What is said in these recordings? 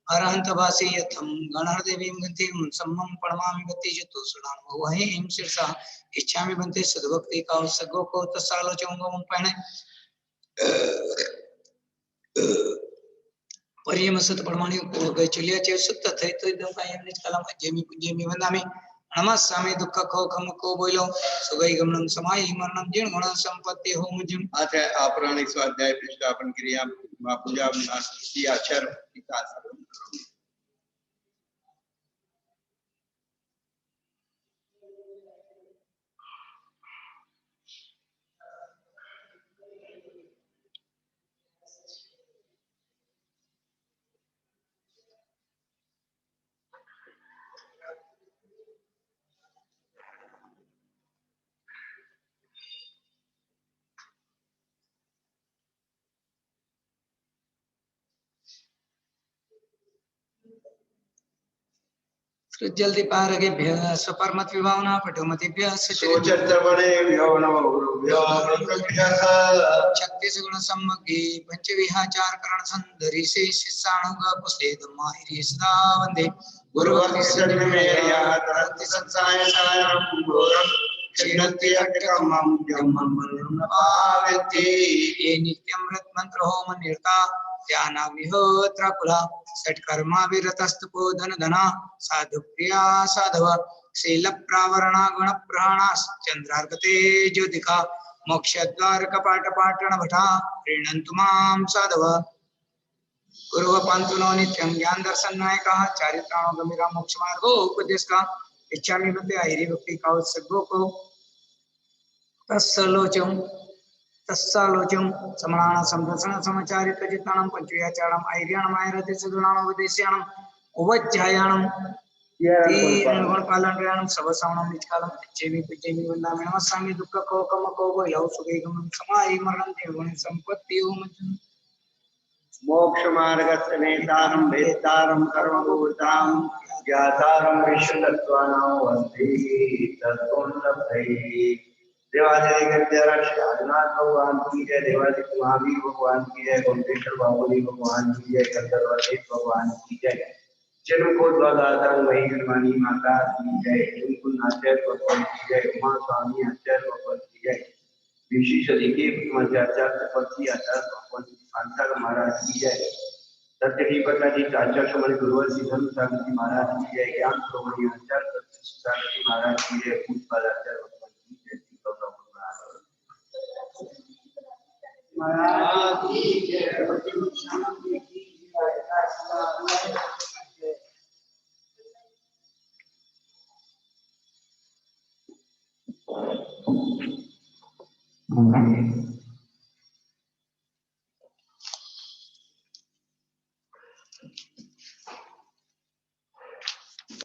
अरहंत वासी यथम गणहदेवीं गतिं सम्मम परमामि गति जतो सुनाम वहीं शीर्षा इच्छामि बनते सद्भक्ति का सगो को तसालो चंगो पहने परियम सत परमाणु को गए चलिया चे सुत थे तो दम का यम निष्कलम जेमी वंदामि नमस्सामि दुख को खम को बोलो सुगई गमनम समाई मरणम जिन गुण संपत्ति हो मुझम अथ अपराणिक स्वाध्याय प्रतिष्ठापन क्रिया पूजा आचर विकास जल्दी पार के स्वपरमत विभावना पठोमतिभ्य सोचत्रवणे व्योनवरुभ्यो छत्तीस गुण सम्मग्गे पंच विहाचार करण संधरि से शिष्याणुग पुष्टे धम्माहिरि सदा वंदे गुरुभक्ति सन्निमेया तरन्ति संसाय सायरं घोरं क्षीणन्ति अट्टकमं जम्मं पावन्ति ये नित्यमृत मंत्र होम निर्ता ध्यानाग्निहोत्र कुला षट्कर्मा विरतस्तपो धन धना साधु प्रिया साधव शील प्रावरणा गण प्राणास चंद्रार्कते ज्योतिका मोक्ष द्वार कपाट पाटण भटा प्रीणन्तु मां साधव गुरु पंतुनो नित्यं ज्ञान दर्शन नायका चारित्राणो गंभीरा मोक्ष मार्गो उपदेश का इच्छामि बनते आहिरी भक्ति का सद्गो को तस्सालोचम समणान संदर्शन समाचारित जितानम पंचव्याचारम आर्याणम आयरति सुदुनाम उपदेश्याणम उवज्जायाणम तीन गुण पालन प्रयाणम सबसावणम निष्कालम जेमी वंदामि नमस्सामि दुख को कम को भयौ सुखे गमन समाहि मरणं देवगुण संपत्ति ओम मोक्ष मार्गस्य नेतारं वेत्तारं कर्मभूतां ज्ञातारं विश्वतत्त्वानां वन्ति तत्त्वोन्नतैः देवादिदेव गद्यराज आदिनाथ भगवान की जय देवादिदेव महावीर भगवान की जय गोमतेश्वर बाहुबली भगवान की जय कंदरवती भगवान की जय जन्म को द्वादाता वही निर्माणी माता की जय कुल आचार्य भगवान की जय उमा स्वामी आचार्य भगवान की जय विशेष अधिके आचार्य तपस्वी आचार्य भगवान शांता महाराज की जय सत्य की पता जी आचार्य श्रमण गुरुवर सिद्धम सागर महाराज की जय ज्ञान श्रमणी आचार्य सत्य महाराज की जय पूजपाल आचार्य भगवान की जय महाराज की जय शांति की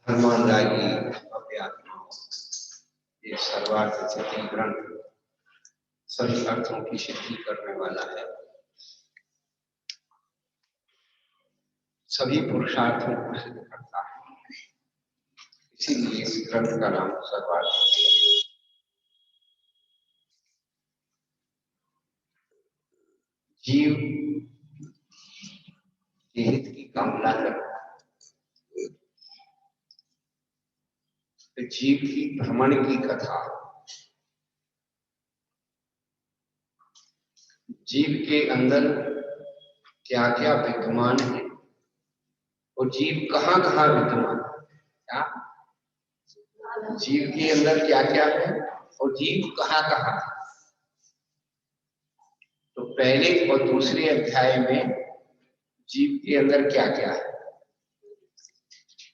हनुमान राय की ये सर्वार्थ सिद्धि ग्रंथ सभी अर्थों की सिद्धि करने वाला है, सभी पुरुषार्थों को सिद्ध करता है, इसीलिए इस ग्रंथ का नाम सर्वार्थ है। जीव के हित की कामना करता है, जीव की भ्रमण की कथा, जीव के अंदर क्या क्या विद्यमान है और जीव कहाँ कहाँ विद्यमान है, क्या जीव के अंदर क्या क्या है और जीव कहाँ कहाँ है। तो पहले और दूसरे अध्याय में जीव के अंदर क्या क्या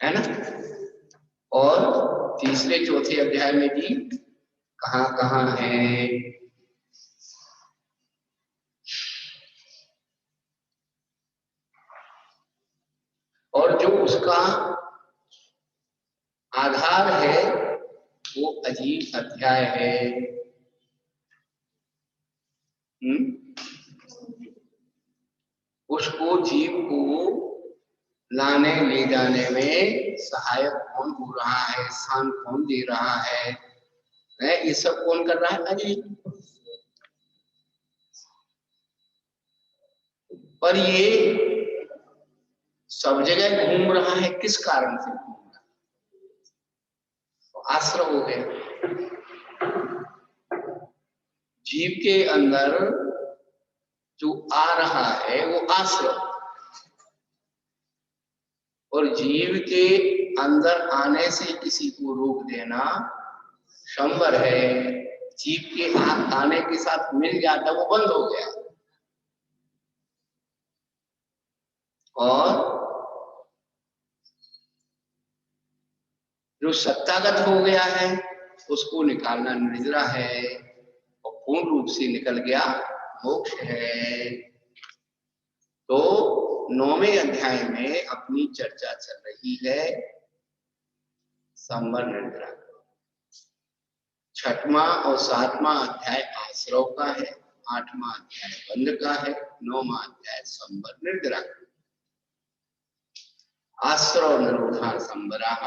है ना, और तीसरे चौथे अध्याय में भी कहाँ कहाँ है। और जो उसका आधार है वो अजीब अध्याय है। उसको जीव को लाने ले जाने में सहायक कौन हो रहा है, स्थान कौन दे रहा है, ये सब कौन कर रहा है? अजीब। पर ये सब जगह घूम रहा है, किस कारण से घूम रहा है? तो आश्रय हो गया। जीव के अंदर जो आ रहा है वो आश्रय, और जीव के अंदर आने से किसी को रोक देना संभव है। जीव के आने के साथ मिल जाता वो बंद हो गया, और जो सत्तागत हो गया है उसको निकालना निद्रा है, और पूर्ण रूप से निकल गया मोक्ष है। तो 9वें अध्याय में अपनी चर्चा चल रही है संवर निद्रा। 6वां और 7वां अध्याय आश्रव का है, 8वां अध्याय बंध का है, 9वां अध्याय संवर निद्रा। आश्रव निरोधा संवराः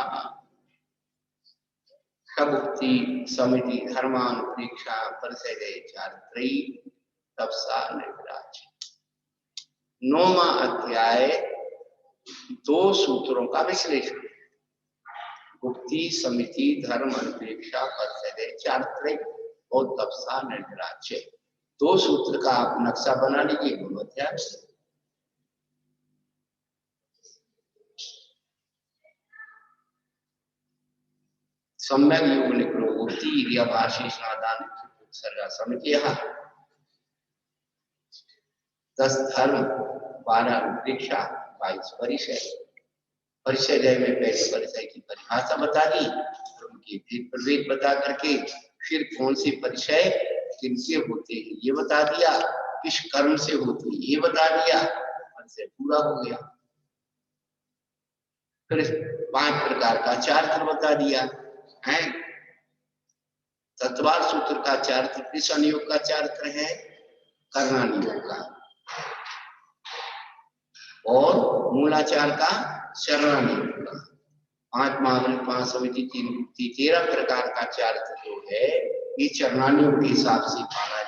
समुक्ति समिति धर्मानुप्रेक्षा परिषदे चारित्रयी तपसा निद्रा। 9वां अध्याय 2 सूत्रों का विश्लेषण, गुप्ति समिति धर्म अनुप्रेक्षा परिषदे चारित्रयी और तपसा निद्रा। 2 सूत्र का आप नक्शा बना लीजिए। दोनों अध्याय सम्यक योग निकलो गुप्ति इरियाभाषी स्नादान सर्गा समितिः 10 धर्म 12 अनुप्रेक्षा 22 परिचय। परिचय में पहले परिचय की परिभाषा बता दी, उनके भेद प्रभेद बता करके फिर कौन से परिचय किनसे होते हैं ये बता दिया, किस कर्म से होते हैं ये बता दिया, परिचय पूरा हो गया। फिर 5 प्रकार का चारित्र बता दिया है। तत्वार सूत्र का चारित्र किस अनुयोग का चारित्र है? कर्णानुयोग का, और मूलाचार का शरणानुयोग का। 5 महावृत 5 समिति 3 गुप्ति 13 प्रकार का चारित्र जो है ये चरणानुयोग के हिसाब से माना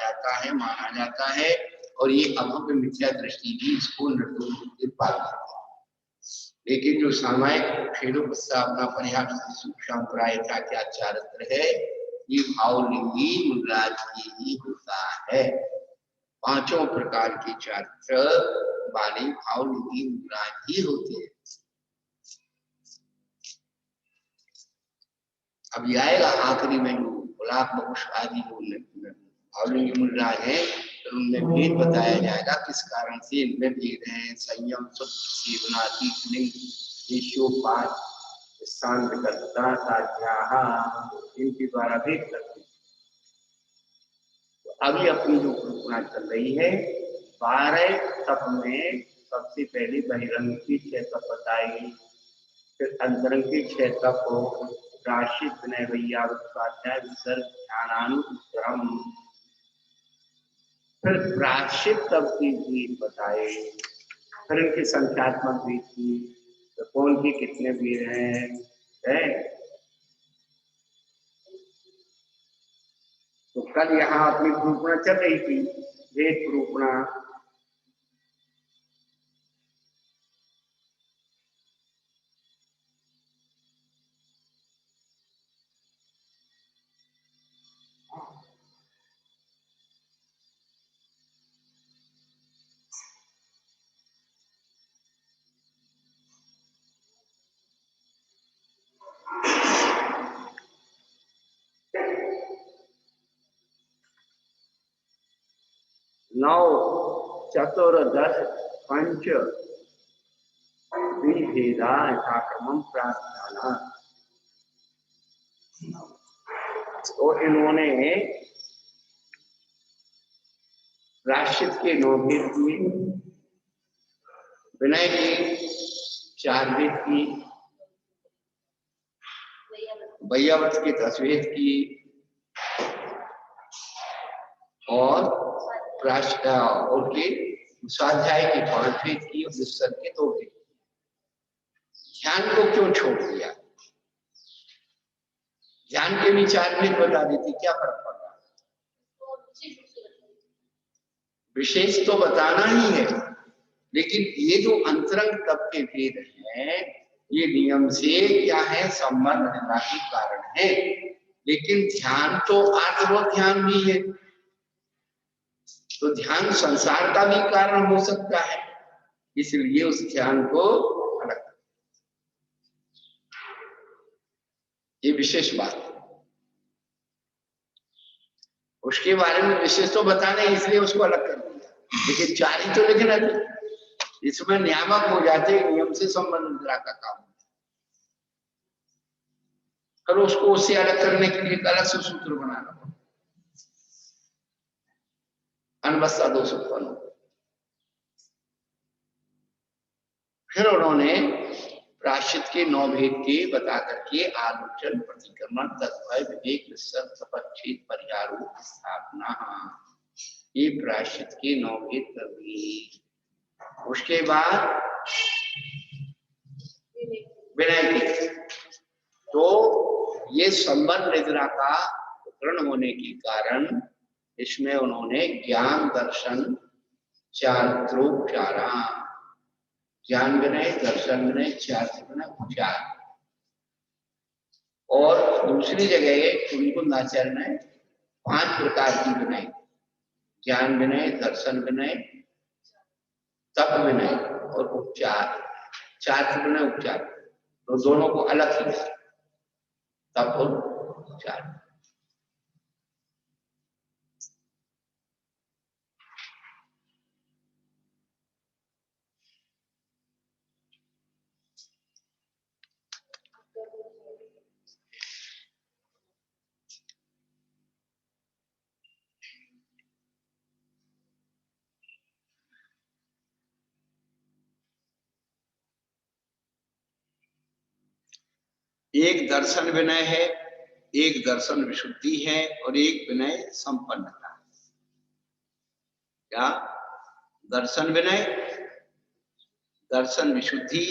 जाता है, और ये अभव्य मिथ्या दृष्टि भी इसको निर्दोष रूप से पालन करती है। लेकिन जो सामायिक भेदोपस्थापना पर्याप्त सूक्ष्म प्रायता क्या चारित्र है, ये भावलिंगी मुद्राज के ही होता है। 5 प्रकार के चारित्र वाले भावलिंगी मुद्राज ही होते हैं। अब आएगा आखिरी में जो गुलाब बकुश आदि जो भावलिंगी मुद्राज है, तो उनमें भेद बताया जाएगा किस कारण से इनमें भेद है। संयम सेवनाती इनके द्वारा भेद करते। तो अभी अपनी जो कल्पना चल रही है 12 तप में सबसे पहले बहिरंग की 6 तप बताएगी, फिर अंतरंग की 6 तप हो, राशिद विनय वैयाध्याय विसर्ग ध्यानानुग्रहम, फिर प्राश्चित तप की भेद बताए, फिर इनके संख्यात्मक भेद की, तो कौन के कितने भेद हैं। तो कल यहाँ अपनी प्रूपणा चल रही थी, भेद प्रूपणा। नौ चतुर्दश पंच विभेदा यथाक्रमं प्रार्थना। तो इन्होंने प्रायश्चित के 9 भेद किए, विनय के 4 भेद किए, वैयावत के 10 भेद किए, और उनके स्वाध्याय के 5 भेद किए, और विसर्ग के 2 भेद। ध्यान को क्यों छोड़ दिया? ध्यान के भी 4 भेद बता देती, क्या फर्क पड़ रहा? विशेष तो बताना ही है, लेकिन ये जो अंतरंग तप के भेद हैं, ये नियम से क्या है, संबंध निद्रा के कारण है। लेकिन ध्यान तो आत्म ध्यान भी है, तो ध्यान संसार का भी कारण हो सकता है, इसलिए उस ध्यान को अलग, ये विशेष बात है। उसके बारे में विशेष तो बताने इसलिए उसको अलग कर दिया, लेकिन जारी तो लिखना था, इसमें नियामक हो जाते, नियम से संबंध निद्रा का काम, और उसको उससे अलग करने के लिए अलग से सूत्र बनाना पड़ा, अनवस्था दोष उत्पन्न हो। फिर उन्होंने प्रायश्चित के 9 भेद के बता करके आलोचन, प्रतिक्रमण, तद्भय, विवेक, निस्संग, तपच्छेद, परिहारों की स्थापना, ये प्रायश्चित के 9 भेद कर दिए। उसके बाद विनय के, तो ये संबंध निद्रा का उपकरण होने के कारण इसमें उन्होंने ज्ञान, दर्शन, चारित्रोपचारा, ज्ञान विनय, दर्शन विनय, चारित्र विनय, उपचार, और दूसरी जगह उनको आचार्य ने 5 प्रकार की विनय, ज्ञान विनय, दर्शन विनय, तप विनय और उपचार, चारित्र विनय, उपचार, तो दोनों को अलग किया, तप और उपचार। एक दर्शन विनय है, एक दर्शन विशुद्धि है और एक विनय संपन्नता है। क्या? दर्शन विनय, दर्शन विशुद्धि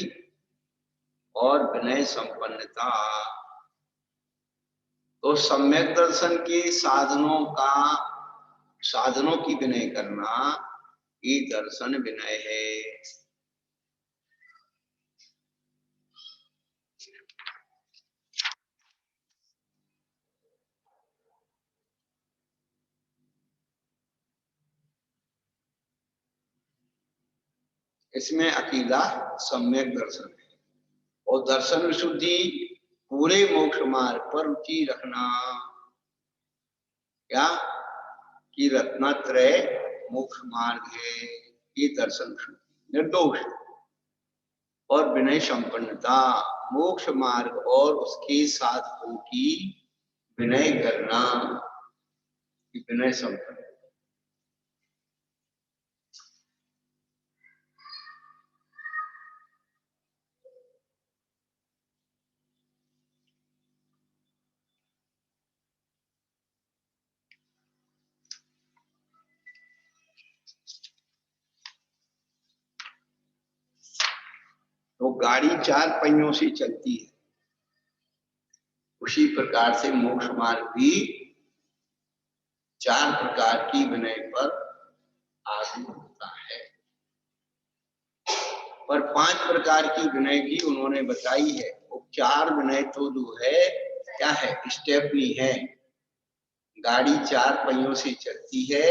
और विनय संपन्नता। तो सम्यक दर्शन के साधनों की विनय करना, ये दर्शन विनय है। इसमें अकेला सम्यक दर्शन है। और दर्शन विशुद्धि, पूरे मोक्ष मार्ग पर रुचि रखना, क्या कि रत्नत्रय मोक्ष मार्ग है, ये दर्शन विशुद्धि। निर्दोष और विनय संपन्नता, मोक्ष मार्ग और उसके साधकों की विनय करना, विनय संपन्न। तो गाड़ी 4 पहियों से चलती है, उसी प्रकार से मोक्ष मार्ग भी 4 प्रकार की विनय पर आदि होता है। पर 5 प्रकार की विनय भी उन्होंने बताई है। उपचार विनय तो जो है, क्या है, स्टेपनी है। गाड़ी 4 पहियों से चलती है,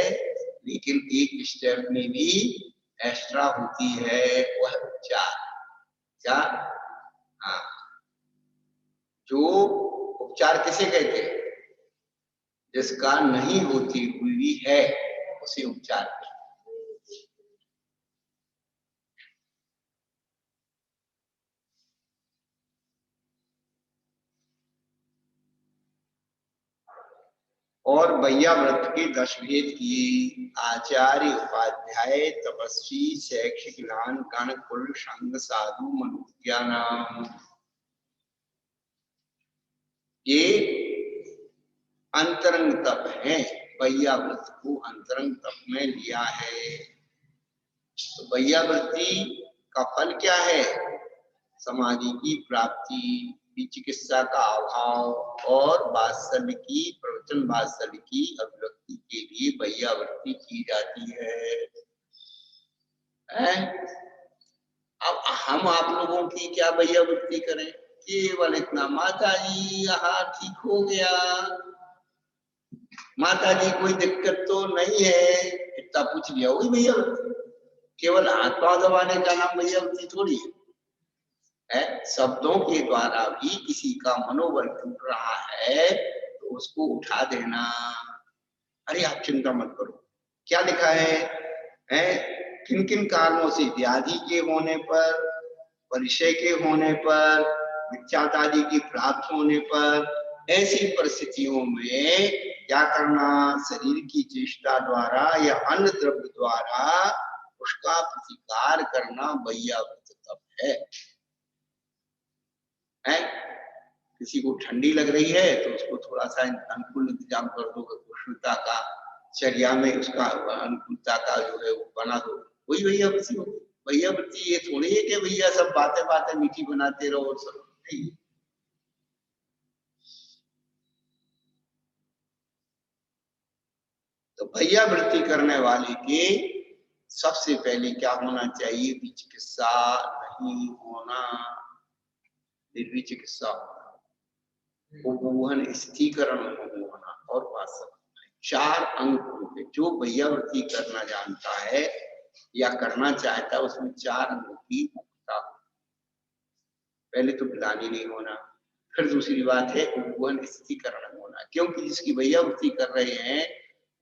लेकिन एक स्टेपनी भी एक्स्ट्रा होती है, वह उपचार। क्या? हाँ, जो उपचार किसे कहते हैं? जिसका नहीं होती हुई है उसे उपचार कहते हैं। और वैयाव्रत के 10 भेद किए। आचार्य, उपाध्याय, तपस्वी, शैक्षिक, लान, कण, कुल, संग, साधु, मनुष्यानाम, ये अंतरंग तप है। वैयाव्रत को अंतरंग तप में लिया है। तो वैयावृत्ति का फल क्या है? समाधि की प्राप्ति, चिकित्सा का अभाव और वात्सल्य की, प्रवचन वात्सल्य की अभिव्यक्ति के लिए वैयावृत्ति की जाती है। है। अब हम आप लोगों की क्या भैया वृत्ति करें, केवल इतना, माता जी यहाँ ठीक हो गया, माता जी कोई दिक्कत तो नहीं है, इतना पूछ लिया, वही भैया वृत्ति। केवल हाथ पांव दबाने का नाम भैया वृत्ति थोड़ी है। शब्दों के द्वारा भी किसी का मनोबल टूट रहा है तो उसको उठा देना। अरे आप चिंता मत करो, क्या लिखा है? किन किन कारणों से, व्याधि के होने पर, परिचय के होने पर, विख्यात आदि की प्राप्त होने पर, ऐसी परिस्थितियों में क्या करना, शरीर की चेष्टा द्वारा या अन्य द्रव्य द्वारा उसका प्रतिकार करना वैयावृत्त तप है। किसी को ठंडी लग रही है तो उसको थोड़ा सा अनुकूल इंतजाम कर दो, उष्णता का, चर्या में उसका अनुकूलता का जो है वो बना दो, वही वैयावृत्ति होगी। वैयावृत्ति ये थोड़ी है कि भैया सब बातें बातें मीठी बनाते रहो और सब नहीं। तो वैयावृत्ति करने वाले के सबसे पहले क्या होना चाहिए, विचिकित्सा नहीं होना, निर्विचिकित्सा होना, उपमोहन स्थितीकरण होना और वास्तव 4 अंक होंगे। जो वैयावृत्ति करना जानता है या करना चाहता है उसमें 4 अंगों की मुक्तता। पहले तो ग्लानि नहीं होना, फिर दूसरी बात है उपमोहन स्थितीकरण होना, क्योंकि जिसकी वैयावृत्ति कर रहे हैं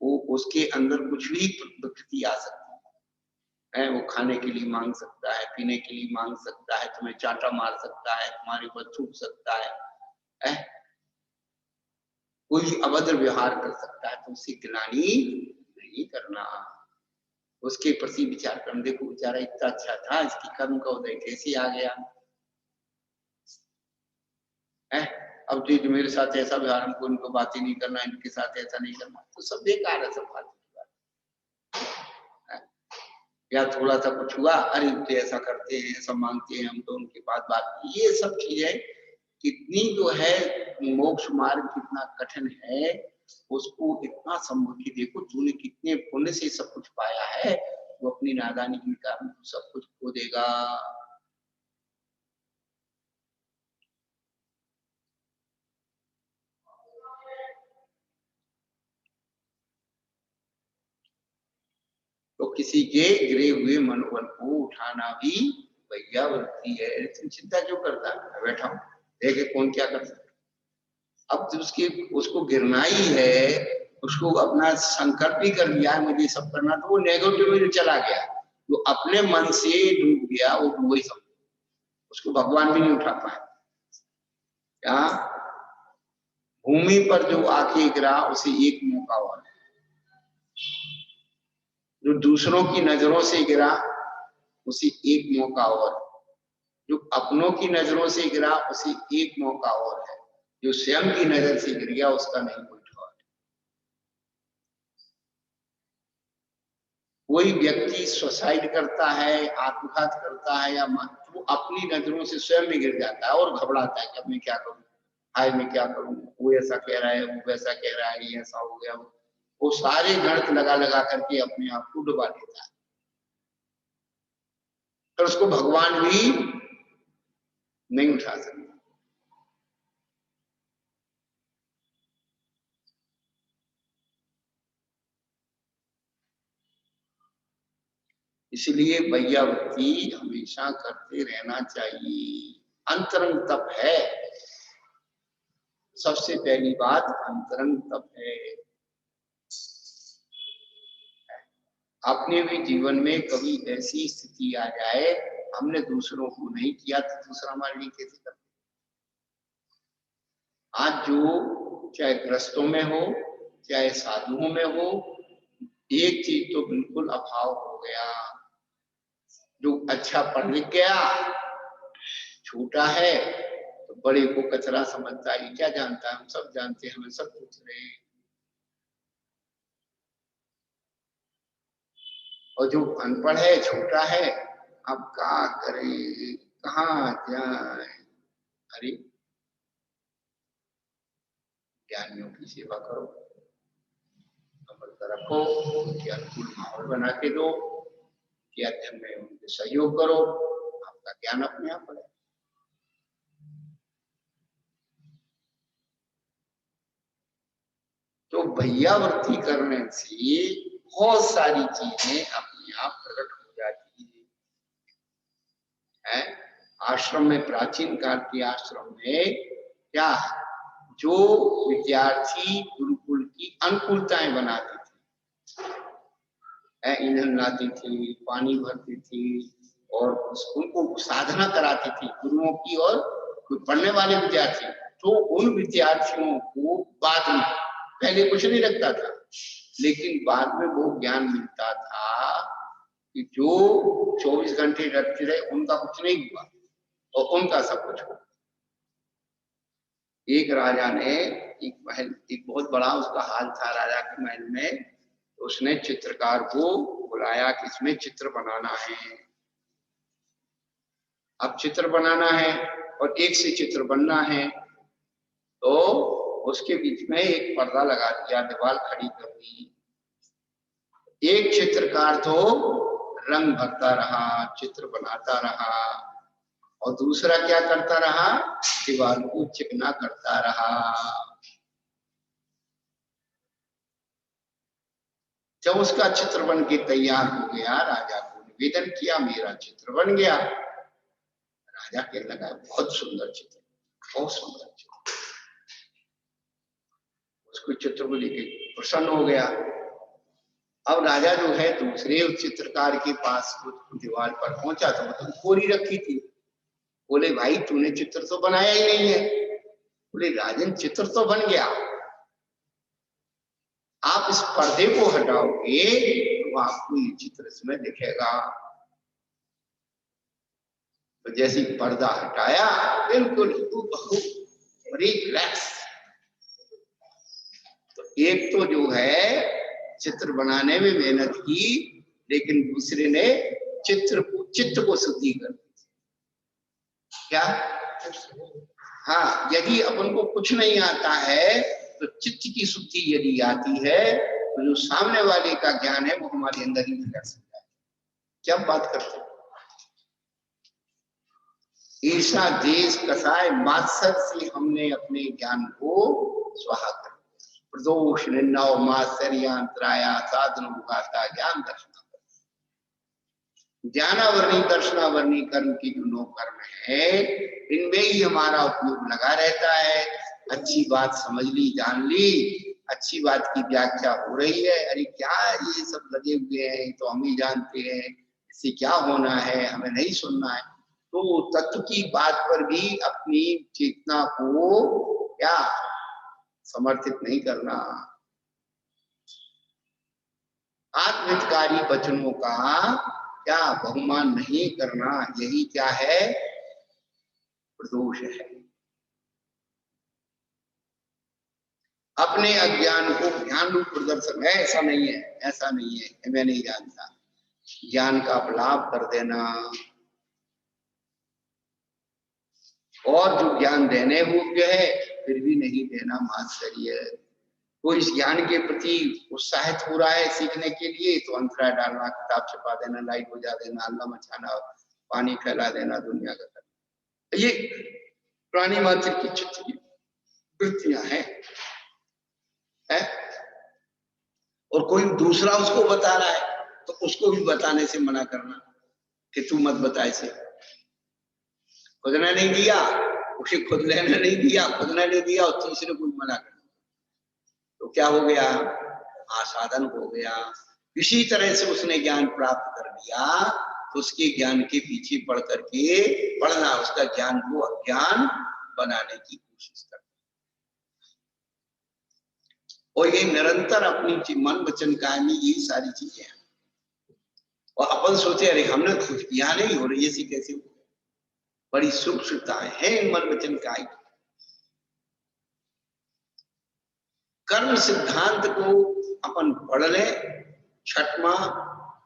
वो उसके अंदर कुछ भी प्रकृति आ सकती है। वो खाने के लिए मांग सकता है, पीने के लिए मांग सकता है, तुम्हें चांटा मार सकता है, तुम्हारे ऊपर थूक सकता है, कोई अभद्र व्यवहार कर सकता है, तो उसे ग्लानि नहीं करना, उसके प्रति विचार करना। देखो बेचारा इतना अच्छा था, इसकी कर्म का उदय कैसे आ गया है। अब जो मेरे साथ ऐसा व्यवहार, हमको इनको बातें नहीं करना, इनके साथ ऐसा नहीं करना, तो सब बेकार है, सब फालतू की बात है। या थोड़ा सा कुछ हुआ, अरे तो ऐसा करते हैं, ऐसा मांगते हैं, हम तो उनके पास बात, ये सब चीजें कितनी जो है, मोक्ष मार्ग कितना कठिन है उसको इतना सम्मुखी देखो, तूने कितने पुण्य से सब कुछ पाया है, वो अपनी नादानी के कारण सब कुछ खो देगा। तो किसी के गिरे हुए मनोबल को उठाना भी वैयावृत्ति है। तुम चिंता क्यों करता है, बैठा हूं, देखे कौन क्या कर सकता। अब तो उसको गिरना ही है, उसको अपना संकल्प भी कर लिया मुझे सब करना, तो वो नेगेटिव में चला गया, वो अपने मन से डूब गया, वो वही सब, उसको भगवान भी नहीं उठा पाए। क्या भूमि पर जो आके गिरा उसे एक मौका और, जो दूसरों की नजरों से गिरा उसे एक मौका और, जो अपनों की नजरों से गिरा उसे एक मौका और है, जो स्वयं की नजर से गिर गया उसका नहीं कोई ठहर। कोई व्यक्ति सुसाइड करता है, आत्मघात करता है या वो अपनी नजरों से स्वयं में गिर जाता है और घबराता है कि अब मैं क्या करूं, हाय मैं क्या करूं, वो ऐसा कह रहा है, वो वैसा कह रहा है, ये ऐसा हो गया, वो सारे गणित लगा लगा करके अपने आप को डुबा देता है, पर उसको भगवान भी नहीं उठा सकता। इसलिए वैयावृत्ति हमेशा करते रहना चाहिए। अंतरंग तप है, सबसे पहली बात अंतरंग तप है। अपने भी जीवन में कभी ऐसी स्थिति आ जाए, हमने दूसरों को नहीं किया तो दूसरा हमारे लिए कैसे करते। आज जो चाहे ग्रस्तों में हो चाहे साधुओं में हो, एक चीज तो बिल्कुल अभाव हो गया, जो अच्छा पढ़ लिख गया, छोटा है तो बड़े को कचरा समझता है, क्या जानता है, हम सब जानते हैं, हमें सब पूछ रहे हैं। और जो अनपढ़ है, छोटा है, अब क्या करे, कहाँ जाए। अरे ज्ञानियों की सेवा करो, नम्रता रखो, उनके अनुकूल माहौल बना के दो, उनके अध्ययन में उनके सहयोग करो, आपका ज्ञान अपने आप बढ़े। तो भैयावृत्ति करने से बहुत सारी चीजें अपने आप प्रकट हो जाती है। आश्रम में, प्राचीन काल के आश्रम में क्या, जो विद्यार्थी गुरुकुल की अनुकूलताएं बनाती थी, ईंधन लाती थी, पानी भरती थी और उनको साधना कराती थी गुरुओं की, और पढ़ने वाले विद्यार्थी, तो उन विद्यार्थियों को बाद में, पहले कुछ नहीं लगता था, लेकिन बाद में वो ज्ञान मिलता था कि जो 24 घंटे रखते रहे उनका कुछ नहीं हुआ और उनका सब कुछ हुआ। एक राजा ने एक महल, एक बहुत बड़ा उसका हाल था राजा के महल में, तो उसने चित्रकार को बुलाया कि इसमें चित्र बनाना है। अब चित्र बनाना है और एक से चित्र बनना है, तो उसके बीच में एक पर्दा लगा दिया, दीवार खड़ी कर दी। एक चित्रकार तो रंग भरता रहा, चित्र बनाता रहा, और दूसरा क्या करता रहा, दीवार को चिकना करता रहा। जब उसका चित्र बन के तैयार हो गया, राजा को निवेदन किया, मेरा चित्र बन गया। राजा कहने लगा बहुत सुंदर चित्र, बहुत सुंदर चित्र। उसको चित्र को लेके प्रसन्न हो गया। अब राजा जो है दूसरे उस चित्रकार के पास दीवार पर पहुंचा, तो मतलब कोरी रखी थी। बोले भाई तूने चित्र तो बनाया ही नहीं है। बोले राजन चित्र तो बन गया, आप इस पर्दे को हटाओगे तो आपको ये चित्र इसमें दिखेगा। तो जैसे पर्दा हटाया, बिल्कुल रिलैक्स। तो एक तो जो है चित्र बनाने में मेहनत की, लेकिन दूसरे ने चित्त को शुद्धि कर दी। क्या? हाँ, यदि अपन को कुछ नहीं आता है तो चित्त की शुद्धि यदि आती है तो जो सामने वाले का ज्ञान है वो हमारे अंदर ही भी कर सकता है। क्या बात करते हैं? ईर्षा, द्वेष, कसाय, मात्सर से हमने अपने ज्ञान को स्वाहा कर दिया। प्रदोष, निंदा, मात्सर्यांतराया, साधन उगाता ज्ञान दर्शन। ज्ञानावरणी दर्शनावरणी कर्म की जो 9 कर्म है, इनमें ही हमारा उपयोग लगा रहता है। अच्छी बात समझ ली, जान ली, अच्छी बात की व्याख्या हो रही है, अरे क्या ये सब लगे हुए हैं, तो हम ही जानते हैं, इससे क्या होना है, हमें नहीं सुनना है। तो तत्व की बात पर भी अपनी चेतना को क्या समर्थित नहीं करना। आत्महितकारी वचनों का क्या बहुमान नहीं करना, यही क्या है, प्रदोष है। अपने अज्ञान को ज्ञान रूप प्रदर्शन है, ऐसा नहीं है, ऐसा नहीं है, मैं नहीं जानता, ज्ञान का अपलाप कर देना। और जो ज्ञान देने योग्य है फिर भी नहीं देना, मात्सर्य। कोई इस ज्ञान के प्रति उत्साहित हो रहा है सीखने के लिए, तो अंतराय डालना, किताब छपा देना, लाइट बुझा देना, हल्ला मचाना, पानी फैला देना, दुनिया का करना। ये प्राणी मात्र की चित्त की वृत्तियां हैं। और कोई दूसरा उसको बता रहा है तो उसको भी बताने से मना करना कि तू मत बता, इसे खुदने नहीं दिया, उसे खुद लेने नहीं दिया, खुदने नहीं दिया, और तीसरे को मना करना, तो क्या हो गया, आसाधन हो गया। इसी तरह से उसने ज्ञान प्राप्त कर लिया तो उसके ज्ञान के पीछे पढ़ करके पढ़ना, उसका ज्ञान को अज्ञान बनाने की कोशिश करना। और ये निरंतर अपनी मन वचन कायमी, यही सारी चीजें हैं। और अपन सोचे अरे हमने कुछ किया नहीं, हो रही ऐसी कैसे हो, बड़ी सूक्ष्मताएं हैं मन वचन काय। कर्म सिद्धांत को अपन पढ़ ले, 6वां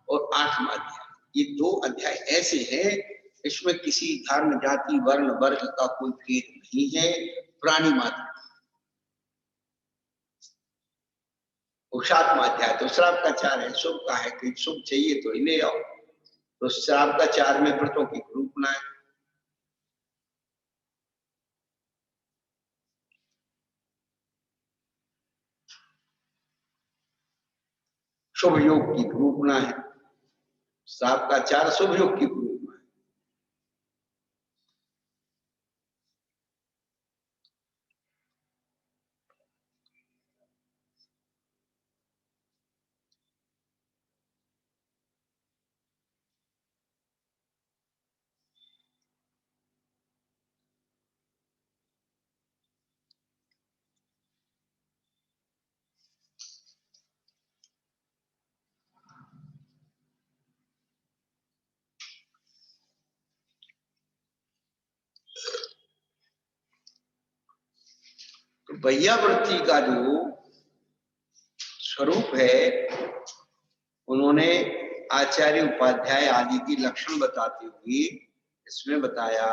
और 8वां अध्याय, ये 2 अध्याय ऐसे हैं, इसमें किसी धर्म, जाति, वर्ण, वर्ग का कोई भेद नहीं है, प्राणी मात्र। 7वां अध्याय तो श्राप का 4 है, शुभ का है कि शुभ चाहिए तो ले आओ, तो श्राप का 4 में व्रतों की रूपना है। शुभ योग की रूपना है। श्राप का 4 शुभ योग की रूपना है। तो वैयावृत्ति का जो स्वरूप है, उन्होंने आचार्य उपाध्याय आदि की लक्षण बताते हुए इसमें बताया,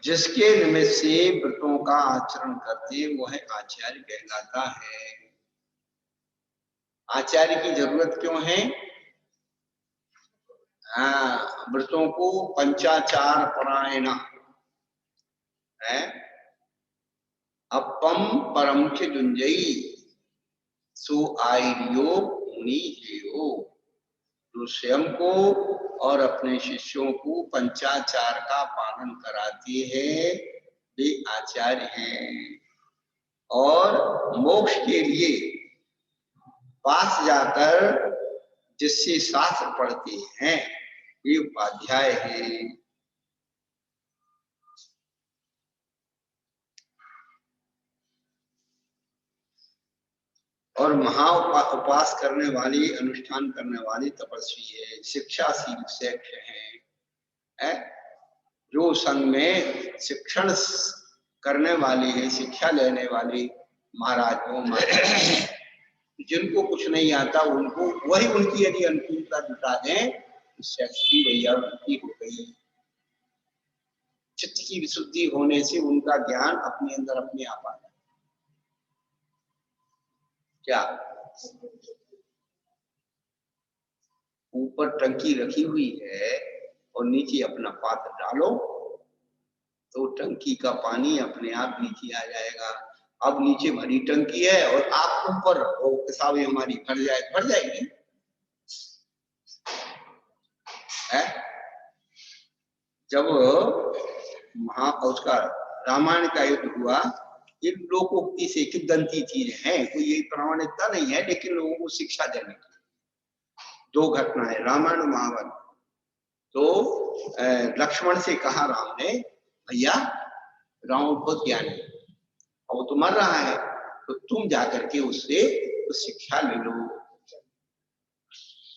जिसके निमित्त से व्रतों का आचरण करते वह आचार्य कहलाता है। आचार्य की जरूरत क्यों है? व्रतों को पंचाचार परायण है। अपम परम जुंजई सो आर्यो मुनि हेयो। जो स्वयं को और अपने शिष्यों को पंचाचार का पालन कराते हैं वे आचार्य हैं। और मोक्ष के लिए पास जाकर जिससे शास्त्र पढ़ते हैं ये उपाध्याय है। और महा उपास करने वाली, अनुष्ठान करने वाली तपस्वी है, शिक्षाशील शिक्ष है। जो संघ में शिक्षण करने वाले हैं, शिक्षा लेने वाले महाराज, जिनको कुछ नहीं आता उनको वही उनकी यदि अनुकूलता जुटा दें तो सेक्स की वैयावृत्ति हो गई। चित्त की विशुद्धि होने से उनका ज्ञान अपने अंदर अपने आप आ जाए। क्या ऊपर टंकी रखी हुई है और नीचे अपना पात्र डालो तो टंकी का पानी अपने आप नीचे आ जाएगा। अब नीचे भरी टंकी है और आप ऊपर रखो, पेशाबी हमारी भर जाएगी है? जब उसका रामायण का युद्ध हुआ, ये लोकोक्ति से किद्दंती चीजें हैं, कोई यही प्रमाणिकता नहीं है, लेकिन लोगों को शिक्षा देने की 2 घटनाएं रामायण महाभारत। तो लक्ष्मण से कहा राम ने, भैया रावण बहुत ज्ञानी है और वो तो मर रहा है, तो तुम जाकर के उससे तो शिक्षा ले लो।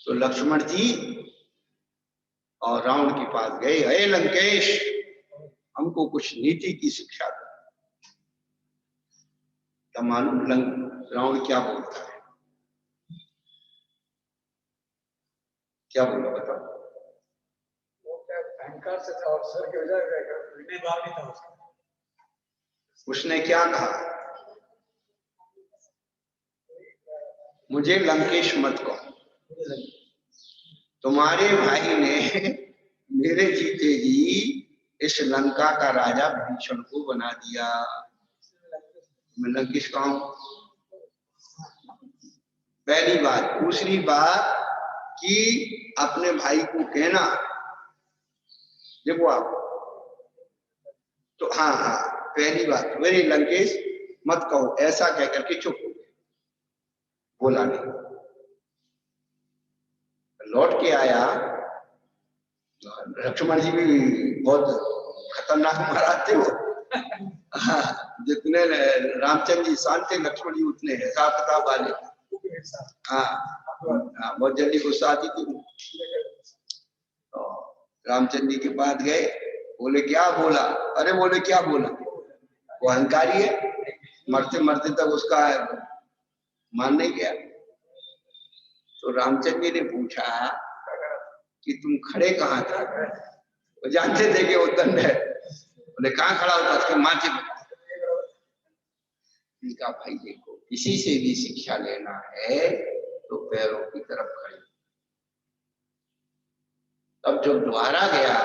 तो लक्ष्मण जी और रावण के पास गए, अरे लंकेश हमको कुछ नीति की शिक्षा दो। तो मालूम रावण क्या बोलता है? क्या बोला बताओ? वो क्या अहंकार से था और सर की वजह विनय भाव नहीं था उसका। उसने क्या कहा? मुझे लंकेश मत कहो, तुम्हारे भाई ने मेरे जीते ही इस लंका का राजा भीषण को बना दिया। मैं लंकेश कहूं? पहली बात। दूसरी बात कि अपने भाई को कहना, देखो आप तो हाँ, पहली बात मेरी लंकेश मत कहो, ऐसा कह करके चुप हो गए, बोला नहीं। लौट के आया, लक्ष्मण जी भी बहुत खतरनाक महाराज थे वो। जितने रामचंद्र जी शांत थे, लक्ष्मण जी उतने हिसाब किताब वाले। बहुत जल्दी गुस्सा आती थी। तो रामचंद्र जी के पास गए, बोले क्या बोला? अरे बोले क्या बोला? वो अहंकारी है, मरते मरते तक उसका मान नहीं गया। तो रामचंद्र जी ने पूछा कि तुम खड़े कहाँ थे? वो जानते थे कि वो दंड है। बोले कहाँ खड़ा होता? उसके माथे पे। इनका भाई देखो, किसी से भी शिक्षा लेना है तो पैरों की तरफ खड़े। तब जब दोबारा गया,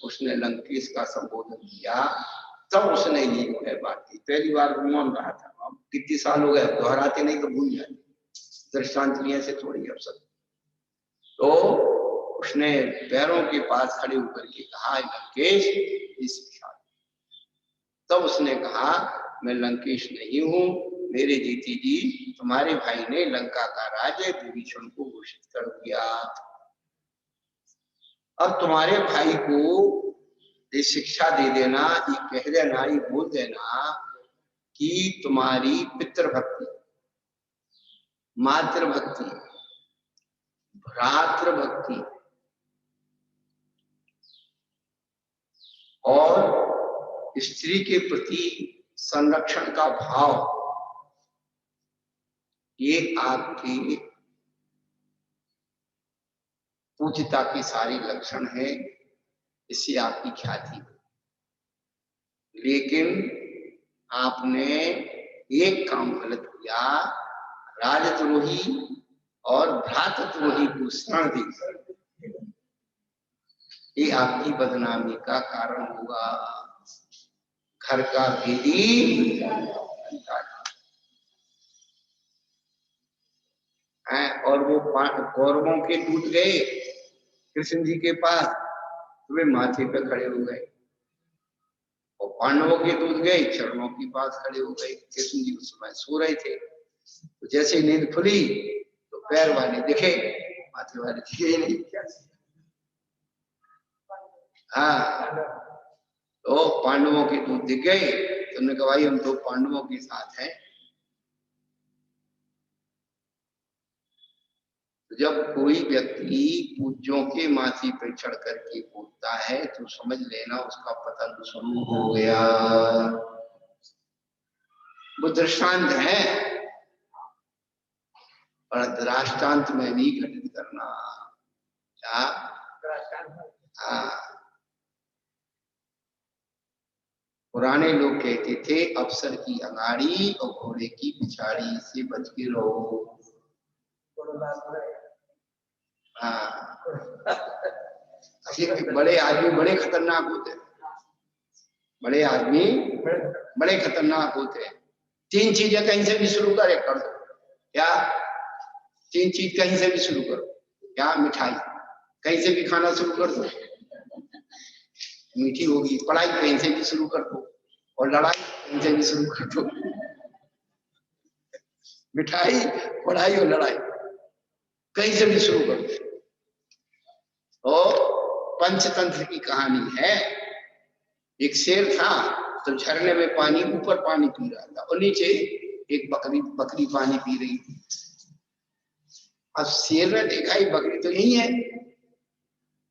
उसने लंकेश का संबोधन किया, तब उसने ये जो है बात की। पहली बार वो मान रहा था, अब कितने साल हो गए, दोहराते नहीं तो भूल जाते, दृष्टांत लिए से थोड़ी अवसर। तो उसने पैरों के पास खड़े होकर के कहा, लंकेश इस शिक्षा। तब उसने कहा, मैं लंकेश नहीं हूं, मेरे जीती जी तुम्हारे भाई ने लंका का राज्य विभीषण को घोषित कर दिया। अब तुम्हारे भाई को ये शिक्षा दे देना, ये कह देना, ये बोल देना कि तुम्हारी पितृभक्ति, मातृभक्ति, भ्रातृभक्ति और स्त्री के प्रति संरक्षण का भाव, ये आपकी पूज्यता की सारी लक्षण है, इससे आपकी ख्याति। लेकिन आपने एक काम गलत किया, राजद्रोही और भ्रातृद्रोही को शरण दी, ये आपकी बदनामी का कारण होगा। घर का भेदी है। और वो कौरवों के दूत गए कृष्ण जी के पास, तो वे माथे पे खड़े हो गए, और पांडवों के दूत गए चरणों के पास खड़े हो गए। कृष्ण जी उस समय सो रहे थे, तो जैसे नींद खुली तो पैर वाले दिखे, माथे वाले दिखे ही नहीं। हाँ, तो पांडवों के दूत दिख गए, तो उन्होंने कहा भाई हम तो पांडवों के साथ हैं। जब कोई व्यक्ति पूज्यों के माथे पर चढ़ करके बोलता है तो समझ लेना उसका पतन शुरू हो गया। वो दृष्टांत है, और दृष्टांत में भी घटित करना क्या? पुराने लोग कहते थे अफसर की अगाड़ी और घोड़े की पिछाड़ी से बच के रहो। हाँ, बड़े आदमी बड़े खतरनाक होते हैं, बड़े आदमी बड़े खतरनाक होते हैं। 3 चीजें कहीं से भी शुरू कर दो, क्या 3 चीज कहीं से भी शुरू करो, क्या मिठाई कहीं से भी खाना शुरू कर दो, मीठी होगी। पढ़ाई कहीं से भी शुरू कर दो, और लड़ाई कहीं से भी शुरू कर दो। मिठाई, पढ़ाई और लड़ाई कहीं से भी शुरू कर दो। और पंचतंत्र की कहानी है, एक शेर था तो झरने में पानी, ऊपर पानी पी रहा था और नीचे एक बकरी पानी पी रही थी। अब शेर ने देखा ये बकरी तो यही है,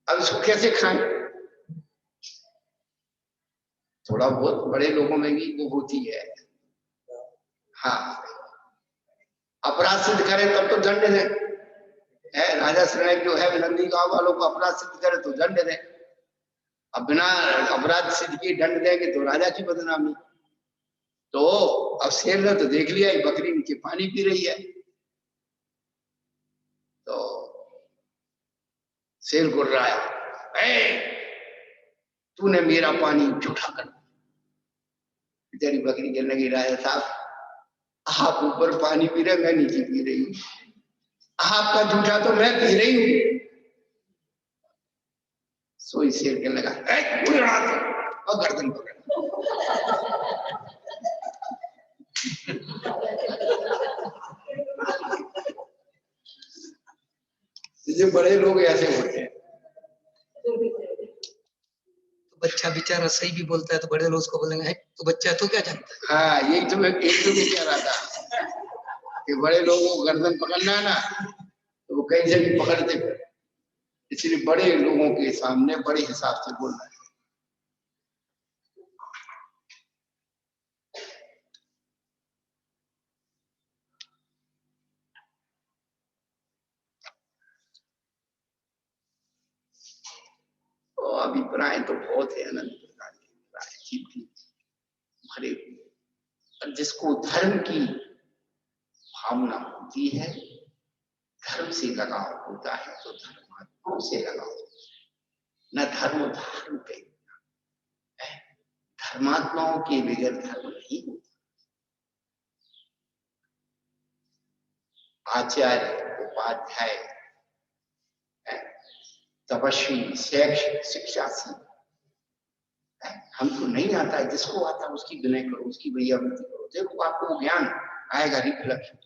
अब इसको कैसे खाएं? थोड़ा बहुत बड़े लोगों में भी वो होती है। हाँ, अपराध सिद्ध करे तब तो दंड दे, है राजा श्रेणी जो है नंदी गांव वालों को अपराध सिद्ध करे तो दंड दे। अब बिना अपराध सिद्ध के दंड देंगे तो राजा की बदनामी। तो अब शेर ने तो देख लिया ये बकरी नीचे पानी पी रही है, तो शेर गुर्र आया, तूने मेरा पानी झूठा कर। तेरी बकरी कहने लगी राजा साहब आप ऊपर पानी पी रहे, मैं नीचे पी रही हूँ, आपका झूठा तो मैं पी रही हूँ। सोई शेर के लगा और गर्दन पकड़। ये बड़े लोग ऐसे होते हैं। तो बच्चा बेचारा सही भी बोलता है तो बड़े लोग उसको बोलेंगे है तो बच्चा तो क्या जानता है। हाँ, यही तो मैं कह रहा था कि बड़े लोगों को गर्दन पकड़ना है ना, तो वो कहीं से भी पकड़ते फिर, इसलिए बड़े लोगों के सामने बड़े हिसाब से बोलना है। तो अभिप्राय तो बहुत है, अनंत प्रकार के अभिप्राय जीव की भरे हुए। जिसको धर्म की भावना होती है धर्म से लगाव होता है तो धर्मात्माओं से लगाव, न धर्म धार्म कहीं, धर्मात्माओं के बगैर धर्म नहीं होता। आचार्य, उपाध्याय, तपस्वी, शिक्षासी, हमको नहीं आता है, जिसको आता है उसकी विनय करो, उसकी वैयावृत्ति करो, देखो आपको ज्ञान आएगा, रिफ्लेक्शन,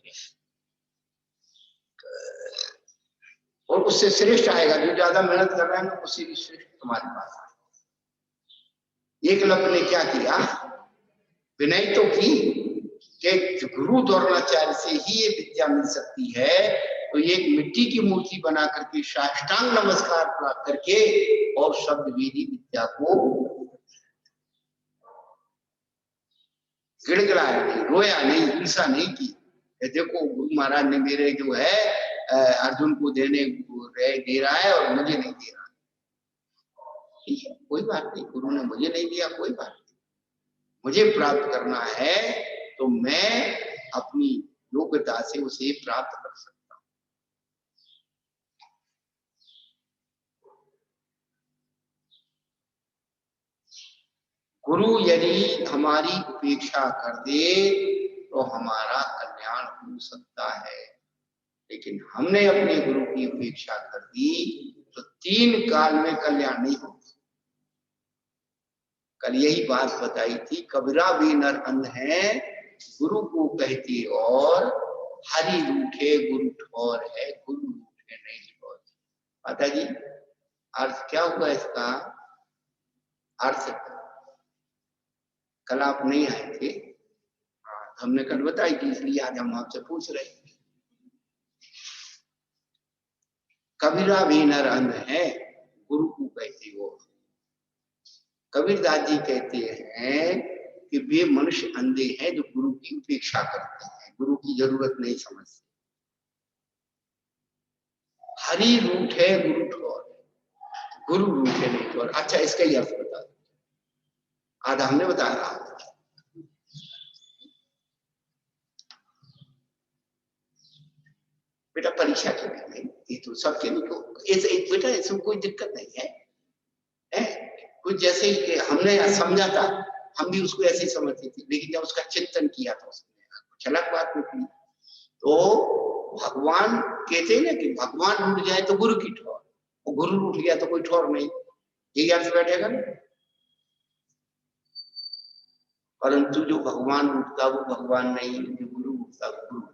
और उससे श्रेष्ठ आएगा। जो ज्यादा मेहनत कर रहा है ना, उससे भी श्रेष्ठ तुम्हारे पास आएगा। एकलव्य ने क्या किया, विनय तो की कि गुरु द्रोणाचार्य से ही ये विद्या मिल सकती है, तो ये मिट्टी की मूर्ति बना करके साष्टांग नमस्कार प्राप्त करके और शब्द वेदी विद्या को गिड़गिड़ाया नहीं, रोया नहीं, हिंसा नहीं की। देखो गुरु महाराज ने मेरे जो है अर्जुन को दे रहा है और मुझे नहीं दे रहा। ठीक है, कोई बात नहीं, गुरु ने मुझे नहीं दिया, कोई बात नहीं, मुझे प्राप्त करना है तो मैं अपनी योग्यता से उसे प्राप्त कर सकता हूं। गुरु यदि हमारी उपेक्षा कर दे तो हमारा कल्याण हो सकता है, लेकिन हमने अपने गुरु की उपेक्षा कर दी तो 3 काल में कल्याण नहीं होगा। कल यही बात बताई थी, कबीरा भी नर अंध है, गुरु को कहते और हरि रूठे गुरु ठोर है, गुरु रूठे नहीं ठोर। माता जी अर्थ क्या हुआ इसका? अर्थ कल आप नहीं आए थे, हमने कल बताई थी, इसलिए आज हम आपसे पूछ रहे हैं। कबीरा भी नर अंध है, गुरु को कहते हो। कबीरदास जी कहते हैं कि वे मनुष्य अंधे हैं जो गुरु की उपेक्षा करते हैं, गुरु की जरूरत नहीं समझते। हरि रूठ है गुरु ठोर, गुरु रूठ है नहीं ठोर। अच्छा, इसका ही अर्थ बता दो, आधा हमने बताया। बेटा परीक्षा के लिए ये तो सबके लिए, बेटा इसमें कोई दिक्कत नहीं है, कुछ जैसे हमने समझा था, हम भी उसको ऐसे ही समझते थे, लेकिन जब उसका चिंतन किया था उसने कुछ अलग बात निकली। तो भगवान कहते हैं ना कि भगवान रूठ जाए तो गुरु की ठोर, और गुरु रूठ गया तो कोई ठोर नहीं, यही अर्थ बैठेगा ना। परंतु जो भगवान रूठता वो भगवान नहीं, जो गुरु रूठता वो गुरु।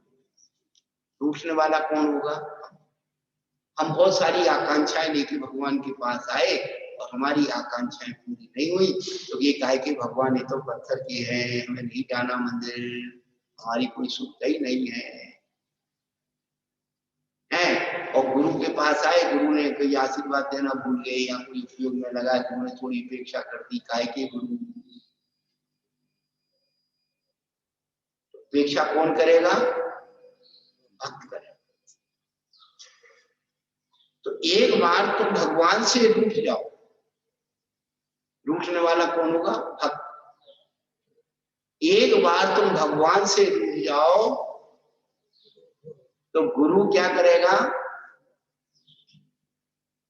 रूठने वाला कौन होगा? हम बहुत सारी आकांक्षाएं लेके भगवान के पास आए और हमारी आकांक्षाएं पूरी नहीं हुई, तो ये कहे कि भगवान ये तो पत्थर के हैं, हमें नहीं जाना मंदिर, हमारी कोई सुविधा ही नहीं है। और गुरु के पास आए, गुरु ने कोई आशीर्वाद देना भूल गए या कोई उपयोग में लगा, गुरु ने थोड़ी उपेक्षा कर दी, कहे कि गुरु। उपेक्षा कौन करेगा? भक्त करेगा। तो एक बार तुम भगवान से रूठ जाओ, रूठने वाला कौन होगा? भक्त। एक बार तुम भगवान से रूठ जाओ तो गुरु क्या करेगा?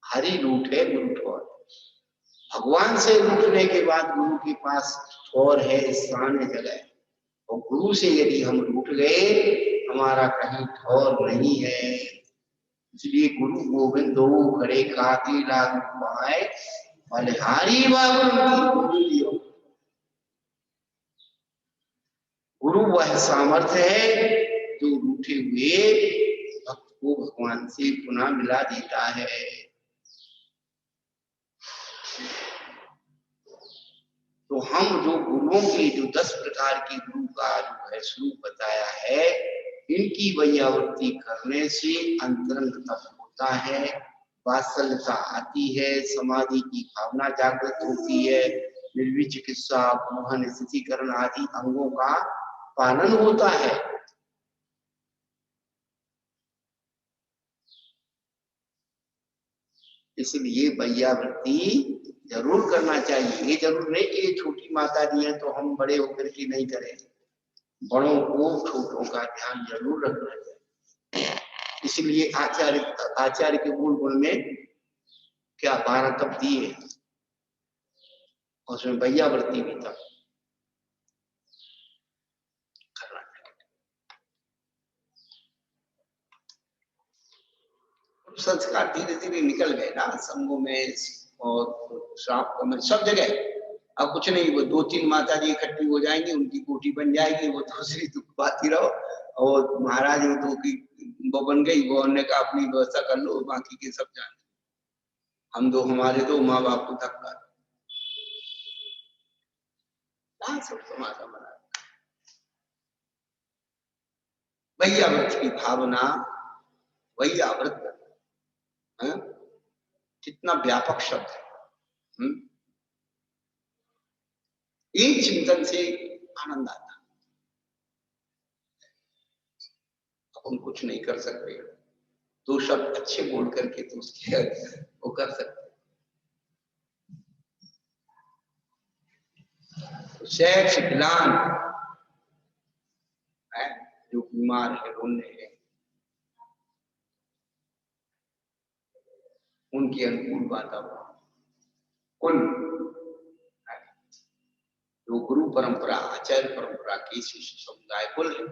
हरि रूठे गुरु ठोर। भगवान से रूठने के बाद गुरु के पास ठोर है, स्थान है, जगह है। और गुरु से यदि हम रूठ गए, हमारा कहीं ठोर नहीं है। इसलिए गुरु गोविंद दो खड़े काके लाग पाए, बलिहारी बाबू। गुरु वह सामर्थ्य है जो रूठे हुए भक्त को भगवान से पुनः मिला देता है। तो हम जो गुरुओं के जो 10 प्रकार के गुरु का जो है स्वरूप बताया है, इनकी वैयावृत्ति करने से अंतरंग तप होता है, वात्सल्यता आती है, समाधि की भावना जागृत होती है, निर्वी चिकित्सा, मोहन, स्थितिकरण आदि अंगों का पालन होता है। इसलिए वैयावृत्ति जरूर करना चाहिए। ये जरूर नहीं कि ये छोटी माता जी है तो हम बड़े होकर के नहीं करें, बड़ों को छोटों का ध्यान जरूर रखना चाहिए। इसलिए आचार्य के मूल गुण में क्या 12 कप दिए, और उसमें वैयावर्ती भी था। संस्कार धीरे धीरे निकल गए ना संघों में और श्राप में, सब जगह। अब कुछ नहीं, वो 2-3 माता जी इकट्ठी हो जाएंगी, उनकी कोठी बन जाएगी, वो दूसरी तो बात ही रहो। और महाराज वो तो की वो बन गई, वो उन्होंने कहा अपनी व्यवस्था कर लो, बाकी के सब जाने, हम दो हमारे दो, माँ बाप को धक्का सब समाजा बना। वैयाव्रत की भावना, वैयाव्रत कितना व्यापक शब्द है। एक चिंतन से आनंद आता। अब हम कुछ नहीं कर सकते, 2 शब्द अच्छे बोल करके तो उसके वो कर सकते। सेक्स प्लान है, जो बीमार है, रोने है, उनके अनुकूल वातावरण, कुल जो गुरु परंपरा, आचार्य परंपरा की शिष्य समुदाय कुल है।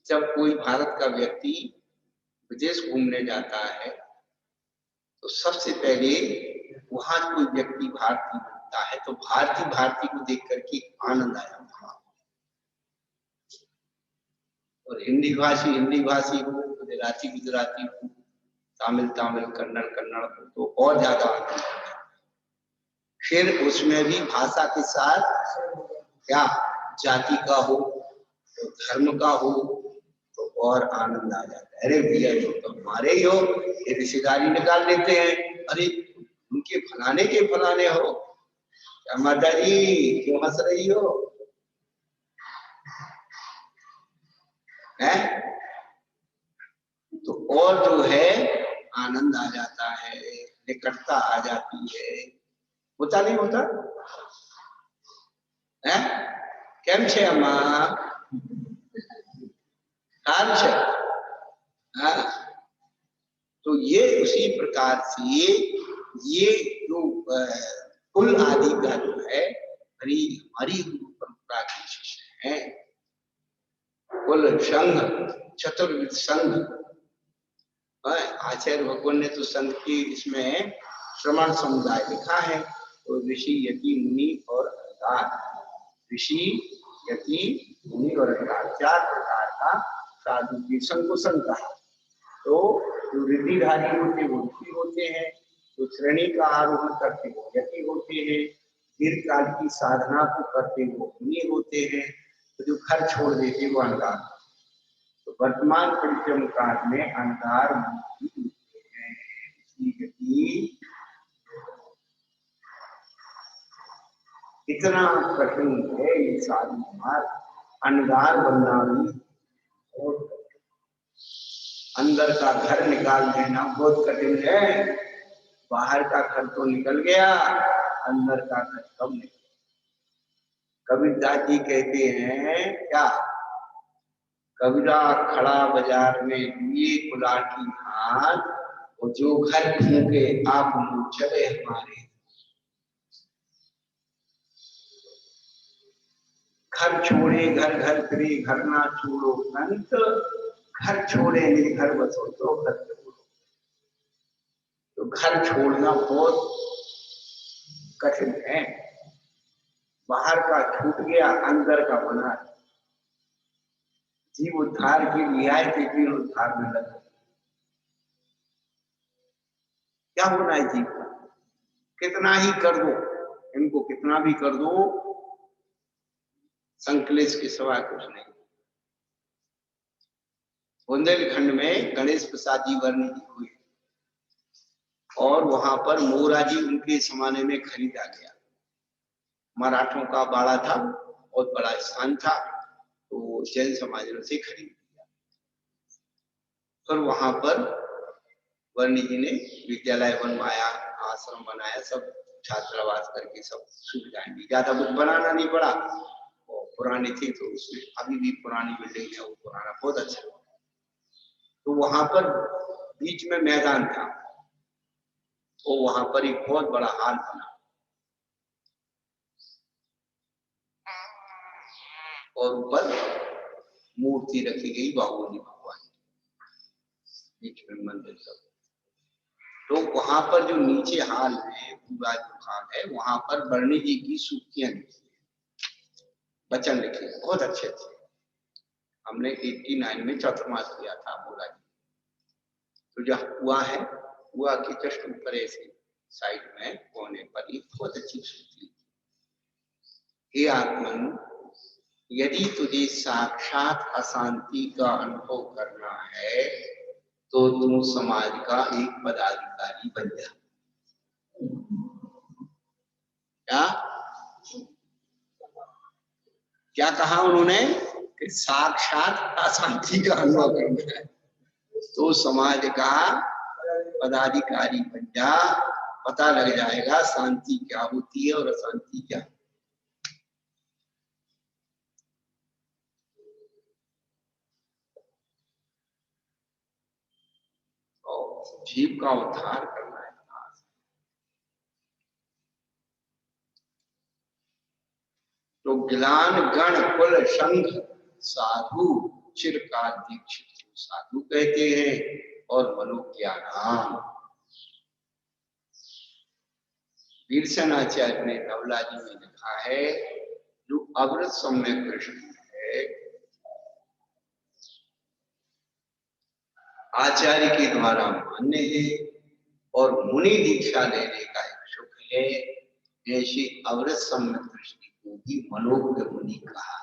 जब कोई भारत का व्यक्ति विदेश घूमने जाता है तो सबसे पहले वहां कोई व्यक्ति भारतीय बनता है तो भारतीय को देख करके आनंद आ जाता है। और हिंदी भाषी हो, गुजराती हो, तमिल कन्नड़ हो तो और ज्यादा आनंद आता है। फिर उसमें भी भाषा के साथ क्या जाति का हो तो धर्म का हो तो और आनंद आ जाता है। अरे भैया जो तो हमारे ही हो, ये रिश्तेदारी निकाल लेते हैं, अरे उनके फलाने के फलाने हो, क्या माता जी क्यों हंस रही हो है? तो और जो है आनंद आ जाता है, निकटता आ जाती है। होता नहीं होता है? केम छे अम्मा? हाल छे? हाँ? तो ये उसी प्रकार से ये जो कुल आदि का जो है हमारी गुरु परंपरा के शिष्य हैं, कुल संघ, चतुर्विध संघ। आचार्य भगवान ने तो संघ की इसमें श्रमण समुदाय लिखा है, तो ऋषि, यति, मुनि और अधिकार। ऋषि, यति, मुनि और अधिकार 4 प्रकार का साधु की संघ को संघ कहा। तो जो रिद्धिधारी होते वो ऋषि होते हैं, तो श्रेणी का आरोहण करते वो यति होते हैं, दीर्घ काल की साधना को करते वो मुनि होते हैं, तो जो घर छोड़ देते वो अहंकार। तो वर्तमान परिक्रम काल में अहंकार इतना कठिन है ये साधन मार्ग, अंगार बनना भी बहुत, अंदर का घर निकाल देना बहुत कठिन है। बाहर का घर तो निकल गया, अंदर का घर कब निकल। कबीरदास जी कहते हैं क्या, कबीरा खड़ा बाजार में लिए कुलाटी हाथ, और जो घर फूके आप मुंह चले हमारे। घर छोड़े घर घर फिरे, घर ना छोड़ो अंत, घर छोड़े नहीं घर बसो तो घर छोड़ो। तो घर छोड़ना बहुत कठिन है। बाहर का छूट गया, अंदर का बना। जीव उद्धार के लिए आए थे, फिर उद्धार में लगे। क्या होना है जीव का? कितना ही कर दो इनको, कितना भी कर दो, संकलेश के सिवा कुछ नहीं। बुंदेलखंड में गणेश प्रसाद जी वर्णी जी हुए और वहां पर मोरा जी उनके जमाने में खरीदा गया। मराठों का बाड़ा था, बहुत बड़ा स्थान था, तो जैन समाज ने उसे खरीद लिया। फिर वहां पर वर्णी जी ने विद्यालय बनवाया, आश्रम बनाया, सब छात्रावास करके सब सुविधाएं दी। ज्यादा कुछ बनाना नहीं पड़ा, पुरानी थी तो उसमें अभी भी पुरानी बिल्डिंग है, वो पुराना बहुत अच्छा। तो वहां पर बीच में मैदान था, तो वहां पर एक बहुत बड़ा हॉल बना और ऊपर मूर्ति रखी गई बाबूजी भगवान, बीच में मंदिर सब। तो वहां पर जो नीचे हॉल है, पूरा जो हॉल है, वहां पर बरनी जी की सूक्तियां लिखी, वचन लिखे, बहुत अच्छे थे। हमने 89 में चतुर्मास किया था बोला जी। तो जहाँ कुआ है, कुआ के जस्ट ऊपर ऐसे साइड में कोने पर एक बहुत अच्छी सूक्ति, हे आत्मन, यदि तुझे साक्षात अशांति का अनुभव करना है तो तुम समाज का एक पदाधिकारी बन जा। क्या क्या कहा उन्होंने कि साक्षात अशांति का अनुभव करना है तो समाज का पदाधिकारी बन जा, पता लग जाएगा शांति क्या होती है और अशांति क्या। और जीव का उद्धार करना है। तो गिलान गण कुल संघ साधु चिरकाल दीक्षित, साधु कहते हैं, और मनोज्ञानाम। वीरसेनाचार्य ने नवला जी में लिखा है, जो अमृत सम्यक कृष्ण है, आचार्य के द्वारा मान्य है और मुनि दीक्षा लेने का इच्छुक है, ऐसे अमृत सम्यक कृष्ण को भी मनोज्ञ मुनि कहा।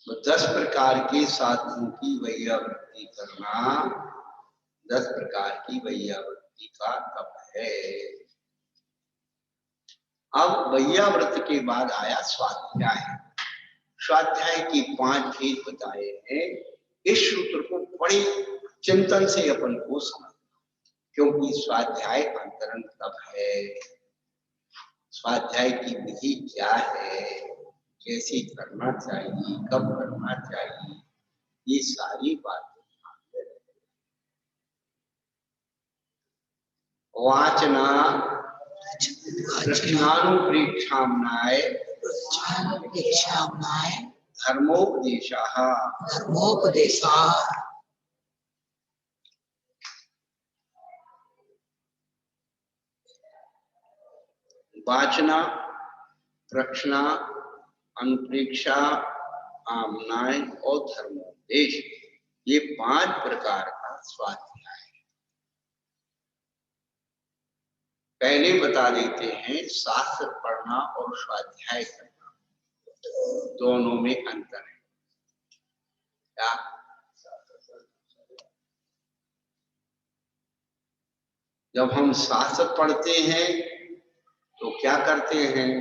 तो 10 प्रकार के साधुओं की वैयावृत्ति करना, 10 प्रकार की वैयावृत्ति का तप है। अब वैयावृत्ति के बाद आया स्वाध्याय। स्वाध्याय के 5 भेद बताए हैं। इस सूत्र को बड़े चिंतन से अपन को समझना, क्योंकि स्वाध्याय अंतरंग तप है। स्वाध्याय की विधि क्या है, कैसे करना चाहिए, कब करना चाहिए, ये सारी बातें वाचना कृष्णानुप्रेक्षामनाय धर्मोपदेशः वाचना, रक्षणा, अनुप्रेक्षा, आमनाय और धर्मोपदेश, ये 5 प्रकार का स्वाध्याय है। पहले बता देते हैं, शास्त्र पढ़ना और स्वाध्याय करना दोनों में अंतर है। क्या? जब हम शास्त्र पढ़ते हैं तो क्या करते हैं,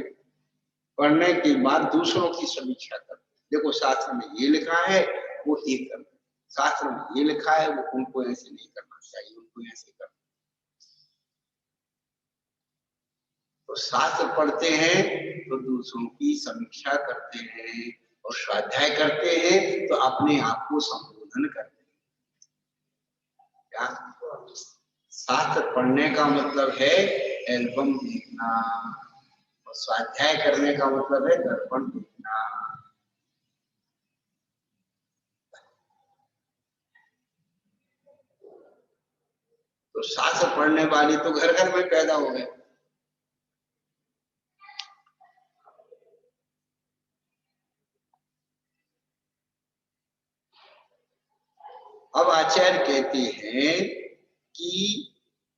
पढ़ने के बाद दूसरों की समीक्षा करते हैं। देखो शास्त्र में ये लिखा है, वो ये करना, शास्त्र में ये लिखा है, वो उनको ऐसे नहीं करना चाहिए, उनको ऐसे करना। तो शास्त्र पढ़ते हैं तो दूसरों की समीक्षा करते हैं, और स्वाध्याय करते हैं तो अपने आप को संबोधन करते हैं। क्या? शास्त्र पढ़ने का मतलब है एल्बम देखना, और स्वाध्याय करने का मतलब है दर्पण देखना। तो शास्त्र पढ़ने वाले तो घर घर में पैदा हो गए। अब आचार्य कहते हैं कि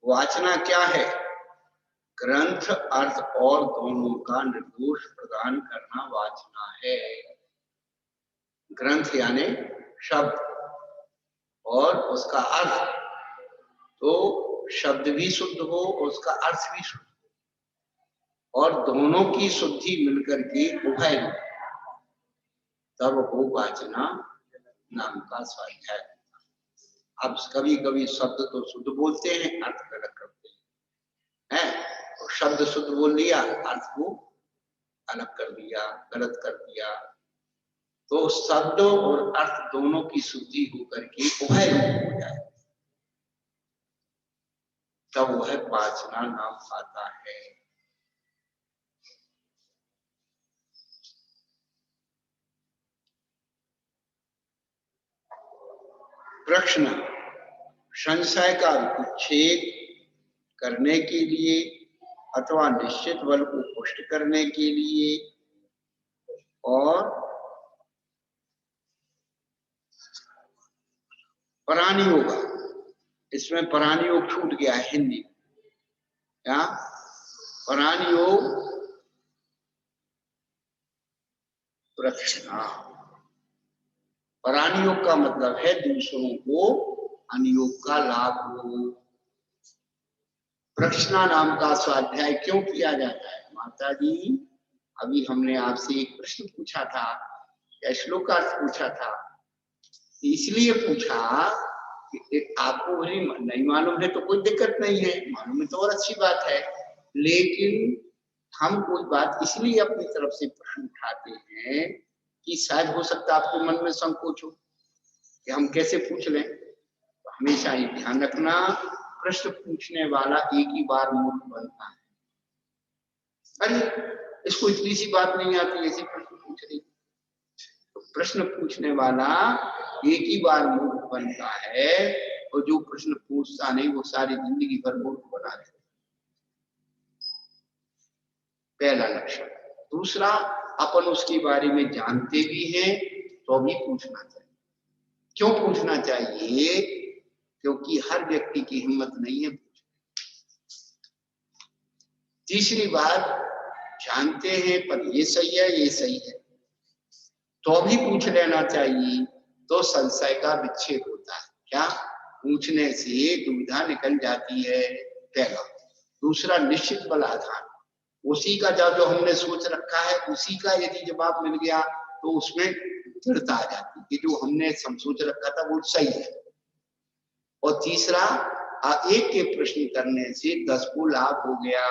वाचना क्या है, ग्रंथ अर्थ और दोनों का निर्दोष प्रदान करना वाचना है। ग्रंथ यानी शब्द और उसका अर्थ, तो शब्द भी शुद्ध हो और उसका अर्थ भी शुद्ध हो, और दोनों की शुद्धि मिलकर के उभय हो, तब हो वाचना नाम का स्वाध्याय। अब कभी कभी शब्द तो शुद्ध बोलते हैं, अर्थ गलत करते हैं, और शब्द शुद्ध बोल लिया, अर्थ को अलग कर दिया, गलत कर दिया। तो शब्द और अर्थ दोनों की शुद्धि होकर के उभय रूप हो जाए, तब वह वासना नाम आता है। प्रश्न, संशय का उच्छेद करने के लिए अथवा निश्चित बल को पुष्ट करने के लिए और प्राणियोग, इसमें प्राणियोग छूट गया है हिंदी, क्या प्राणियोग प्रश्न, प्राणियोग का मतलब है दूसरों को अनुयोग का लाभ हो। प्रश्ना नाम का स्वाध्याय क्यों किया जाता है? माता जी, अभी हमने आपसे एक प्रश्न पूछा था या श्लोकार्थ पूछा था, इसलिए पूछा कि आपको भली नहीं मालूम है तो कोई दिक्कत नहीं है, मालूम है तो और अच्छी बात है, लेकिन हम कोई बात इसलिए अपनी तरफ से प्रश्न उठाते हैं कि शायद हो सकता है आपके मन में संकोच हो कि हम कैसे पूछ लें। तो हमेशा ये ध्यान रखना, प्रश्न पूछने वाला एक ही बार मूर्ख बनता है। अरे इसको इतनी सी बात नहीं आती, ऐसे प्रश्न पूछ रही। तो प्रश्न पूछने वाला एक ही बार मूर्ख बनता है, और जो प्रश्न पूछता नहीं वो सारी जिंदगी भर मूर्ख बना देता। पहला लक्षण। दूसरा, अपन उसके बारे में जानते भी हैं तो भी पूछना चाहिए। क्यों पूछना चाहिए? क्योंकि हर व्यक्ति की हिम्मत नहीं है पूछने। तीसरी बात, जानते हैं पर ये सही है ये सही है तो भी पूछ लेना चाहिए, तो संशय का विच्छेद होता है। क्या? पूछने से दुविधा निकल जाती है, पहला। दूसरा, निश्चित बल आधार, उसी का जो हमने सोच रखा है उसी का यदि जवाब मिल गया तो उसमें दृढ़ता आ जाती कि जो हमने सोच रखा था वो सही है। और तीसरा, एक के प्रश्न करने से 10 को लाभ हो गया।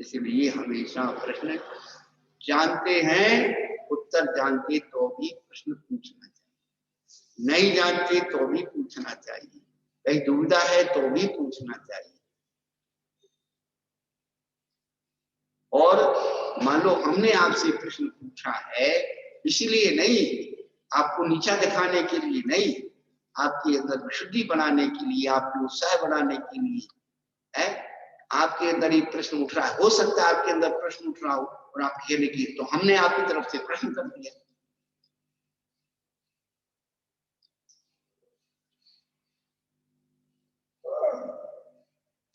इसलिए हमेशा प्रश्न जानते हैं, उत्तर जानते तो भी प्रश्न पूछना चाहिए, नहीं जानते तो भी पूछना चाहिए, कहीं दुविधा है तो भी पूछना चाहिए। और मान लो हमने आपसे प्रश्न पूछा है, इसलिए नहीं, आपको नीचा दिखाने के लिए नहीं, आपके अंदर विशुद्धि बनाने के लिए, आपको उत्साह बढ़ाने के लिए है। आपके अंदर ये प्रश्न उठ रहा है, हो सकता है आपके अंदर प्रश्न उठ रहा हो और आप ये लिखिए, तो हमने आपकी तरफ से प्रश्न कर दिया।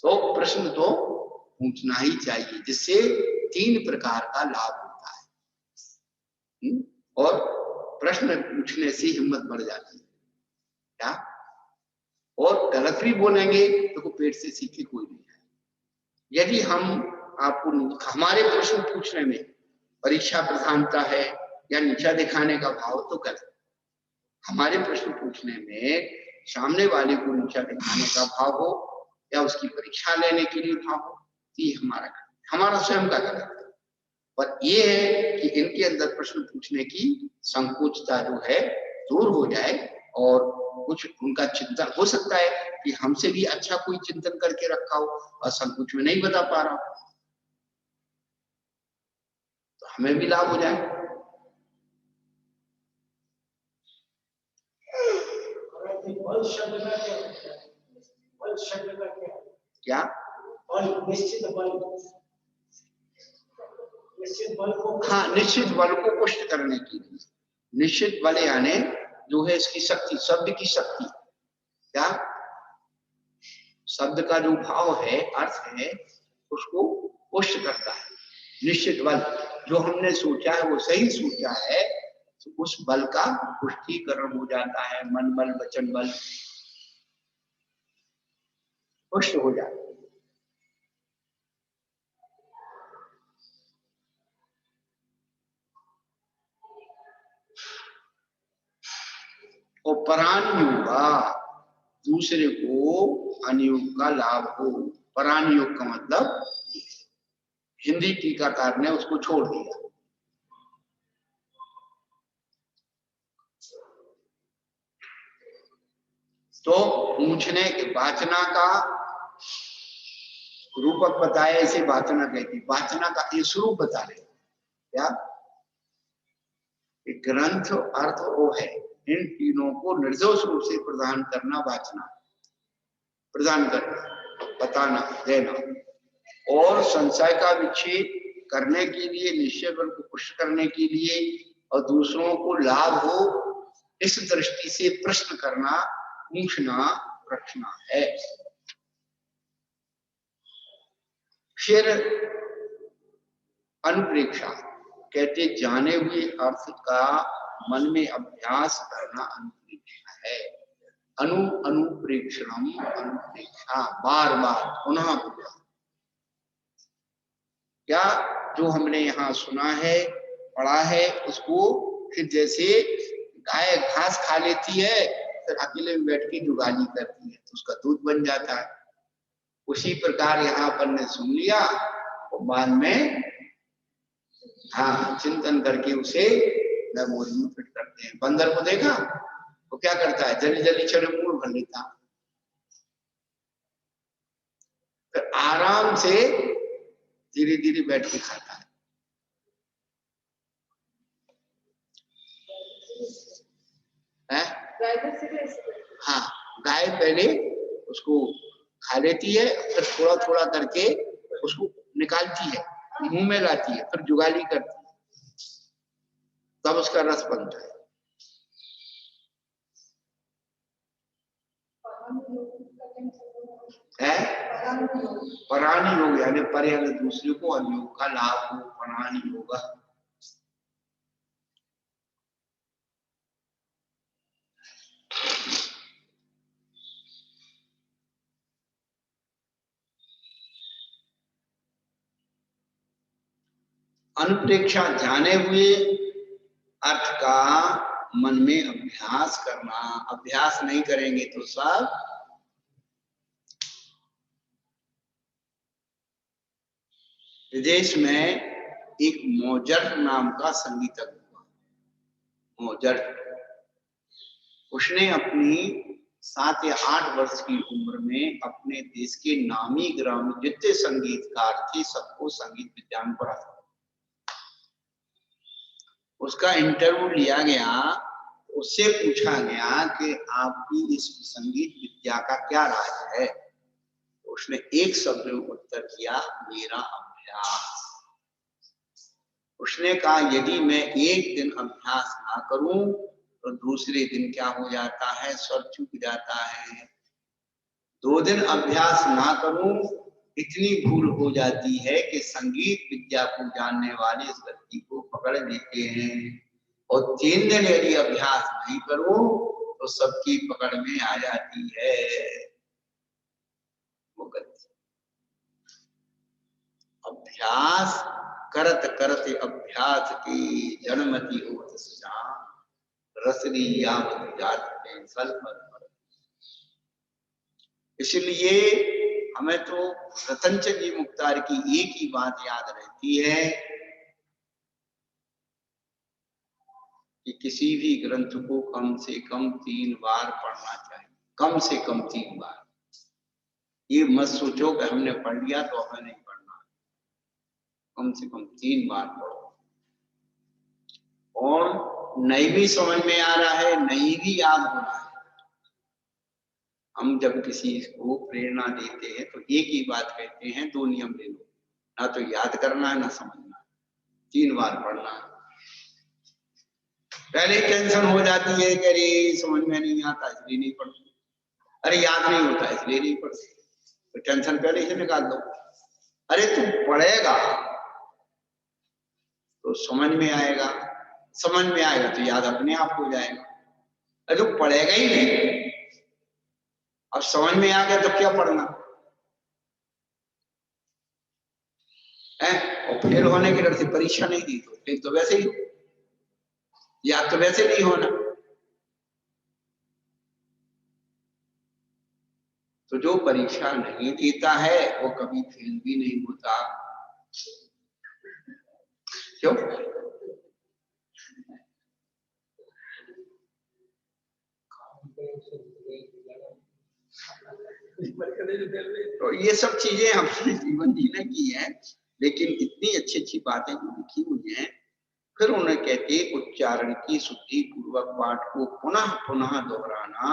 तो प्रश्न तो पूछना ही चाहिए, जिससे 3 प्रकार का लाभ होता है। और प्रश्न पूछने से हिम्मत बढ़ जाती है। क्या? और गलत भी बोलेंगे तो पेट से सीखे कोई नहीं है। यदि हम आपको हमारे प्रश्न पूछने में परीक्षा प्रधानता है या नीचा दिखाने का भाव, तो गलत। हमारे प्रश्न पूछने में सामने वाले को नीचा दिखाने का भाव हो या उसकी परीक्षा लेने के लिए भाव हो, ये हमारा स्वयं का गलत है। पर ये है कि इनके अंदर प्रश्न पूछने की संकोचता जो है दूर हो जाए, और कुछ उनका चिंतन हो सकता है कि हमसे भी अच्छा कोई चिंतन करके रखा हो और संकोच में नहीं बता पा रहा हो, तो हमें भी लाभ हो जाए। बल शब्द का क्या होता है? बल शब्द का क्या? बल, निश्चित बल, निश्चित बल को, हाँ, निश्चित बल को पुष्ट करने के लिए। निश्चित बल यानी जो है इसकी शक्ति, शब्द की शक्ति। क्या? शब्द का जो भाव है, अर्थ है, उसको पुष्ट करता है। निश्चित बल, जो हमने सोचा है वो सही सोचा है, तो उस बल का पुष्टिकरण हो जाता है। मन बल, वचन बल पुष्ट हो जाता है। और परानुयोगा, दूसरे को अनुयोग का लाभ हो। परानुयोग का मतलब हिंदी टीकाकार ने उसको छोड़ दिया। तो पूछने के वाचना का रूपक बताया, इसे वाचना कहती। वाचना का ये स्वरूप बता रहे क्या? ग्रंथ अर्थ वो है, इन तीनों को निर्दोष रूप से प्रदान करना वाचना, प्रदान करना, बताना, देना। और संशय का विच्छेद करने के लिए, निश्चय बल को पुष्ट करने के लिए और दूसरों को लाभ हो, इस दृष्टि से प्रश्न करना, पूछना, रखना है। फिर अनुप्रेक्षा कहते जाने हुए अर्थ का मन में अभ्यास करना अनुप्रेक्षा है। अनुप्रेक्षणम, अनुप्रेक्षा, बार बार पुनः पुनः। क्या जो हमने यहाँ सुना है, पढ़ा है, उसको फिर जैसे गाय घास खा लेती है, फिर अकेले में बैठ के जुगाली करती है तो उसका दूध बन जाता है। उसी प्रकार यहाँ पर ने सुन लिया और बाद में हाँ चिंतन करके उसे मेमोरी में फिट करते हैं। बंदर को देखा वो क्या करता है, जल्दी जल्दी चढ़े मूल भर लेता, फिर आराम से धीरे धीरे बैठ के खाता है? हाँ, गाय पहले उसको खा लेती है, फिर थोड़ा थोड़ा करके उसको निकालती है, मुंह में लाती है, फिर जुगाली करती है, तब उसका रस बनता है। परानी योग यानी पर यानी दूसरे को अनुयोग का लाभ हो, परानी योगा। अनुप्रेक्षा जाने हुए अर्थ का मन में अभ्यास करना। अभ्यास नहीं करेंगे तो सब विदेश में एक मोजर्ट नाम का संगीतज्ञ हुआ, मोजर्ट। उसने अपनी 7 या 8 वर्ष की उम्र में अपने देश के नामी ग्रामी जितने संगीतकार थे सबको संगीत विद्या में पढ़ा। उसका इंटरव्यू लिया गया, उससे पूछा गया कि आपकी इस संगीत विद्या का क्या राज है? उसने एक शब्द में उत्तर किया, मेरा अभ्यास। उसने कहा यदि मैं एक दिन अभ्यास ना करूं तो दूसरे दिन क्या हो जाता है, स्वर चूक जाता है। 2 दिन अभ्यास ना करूं इतनी भूल हो जाती है कि संगीत विद्या को जानने वाले इस व्यक्ति को पकड़ लेते हैं। और 3 दिन यदि अभ्यास नहीं करूं तो सबकी पकड़ में आ जाती है। अभ्यास करत करत अभ्यास की जन्मति होत सजा, रसरी यावत जात में सल्फर। इसलिए हमें तो रतनचंद जी मुख्तार की एक ही बात याद रहती है कि किसी भी ग्रंथ को कम से कम 3 बार पढ़ना चाहिए, कम से कम 3 बार। ये मत सोचो कि हमने पढ़ लिया तो हमें नहीं पढ़ना, कम से कम 3 बार पढ़ो। और नहीं भी समझ में आ रहा है, नहीं भी याद हो रहा है, हम जब किसी को प्रेरणा देते हैं तो एक ही बात कहते हैं, 2 नियम ले लो, ना तो याद करना है ना समझना, 3 बार पढ़ना है। पहले टेंशन हो जाती है कि अरे समझ में नहीं आता इसलिए नहीं पढ़ती, अरे याद नहीं होता इसलिए नहीं पढ़ती, तो टेंशन पहले से निकाल दो। अरे तू पढ़ेगा तो समझ में आएगा, समझ में आएगा तो याद अपने आप हो जाएगा। अरे तू पढ़ेगा ही नहीं, अब समझ में आ गया तो क्या पढ़ना है? और फेल होने के डर से परीक्षा नहीं दी तो फिर तो वैसे ही याद तो वैसे नहीं होना। जो परीक्षा नहीं देता है वो कभी फेल भी नहीं होता। क्यों? तो ये सब चीजें हमने जीवन जीने की है, लेकिन इतनी अच्छी अच्छी बातें जो लिखी हुई हैं। फिर उन्हें कहते उच्चारण की शुद्धि पूर्वक पाठ को पुनः पुनः दोहराना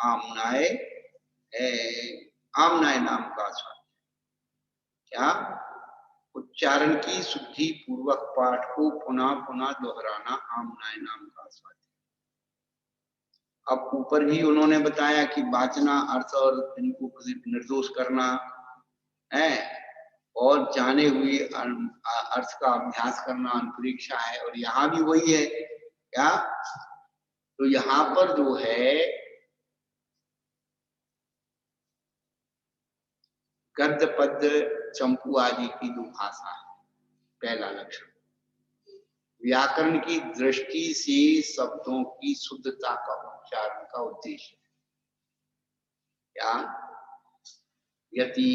आमनाय आमनाय नाम का स्वाध्याय। क्या? उच्चारण की शुद्धि पूर्वक पाठ को पुनः पुनः दोहराना आमनाय नाम का स्वाध्याय। अब ऊपर भी उन्होंने बताया कि वाचना, अर्थ और इनको निर्दोष करना है, और जाने हुए अर्थ का अभ्यास करना अनुप्रेक्षा है। और यहाँ भी वही है। क्या? तो यहाँ पर जो है गद्य पद्य चंपू आदि की जो भाषा है, पहला लक्षण व्याकरण की दृष्टि से शब्दों की शुद्धता का उच्चारण का उद्देश्य। क्या? यति,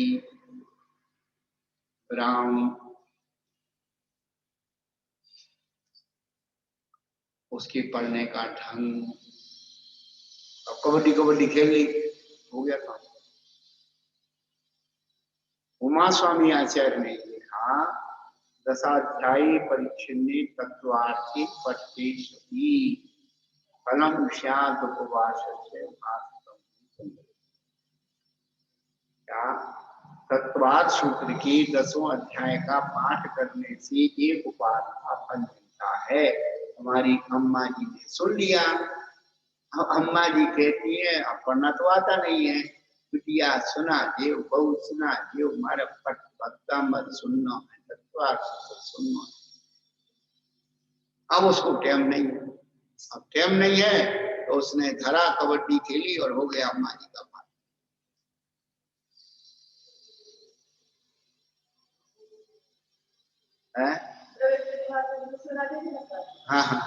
राम, उसके पढ़ने का ढंग। अब कबड्डी कबड्डी खेल ली, हो गया काम। उमा स्वामी आचार्य ने लिखा दशाध्यायी परिच्छिन्ने तत्वार्थी पठ्ये सति फलम स्यात् उपवासस्य भाषितम्। क्या? तत्वार्थ सूत्र के 10वें अध्याय का पाठ करने से एक उपास का फल मिलता है। हमारी अम्मा जी ने सुन लिया। अम्मा जी कहती है अब पढ़ना तो आता नहीं है, बिटिया सुना देव, बहु सुना देव, मारे पट भक्ता मत सुनना है, तत्वार्थ सूत्र सुनना। अब उसको टाइम नहीं है। अब टाइम नहीं है तो उसने धरा, कबड्डी खेली और हो गया अम्मा जी का पाठ। हाँ हाँ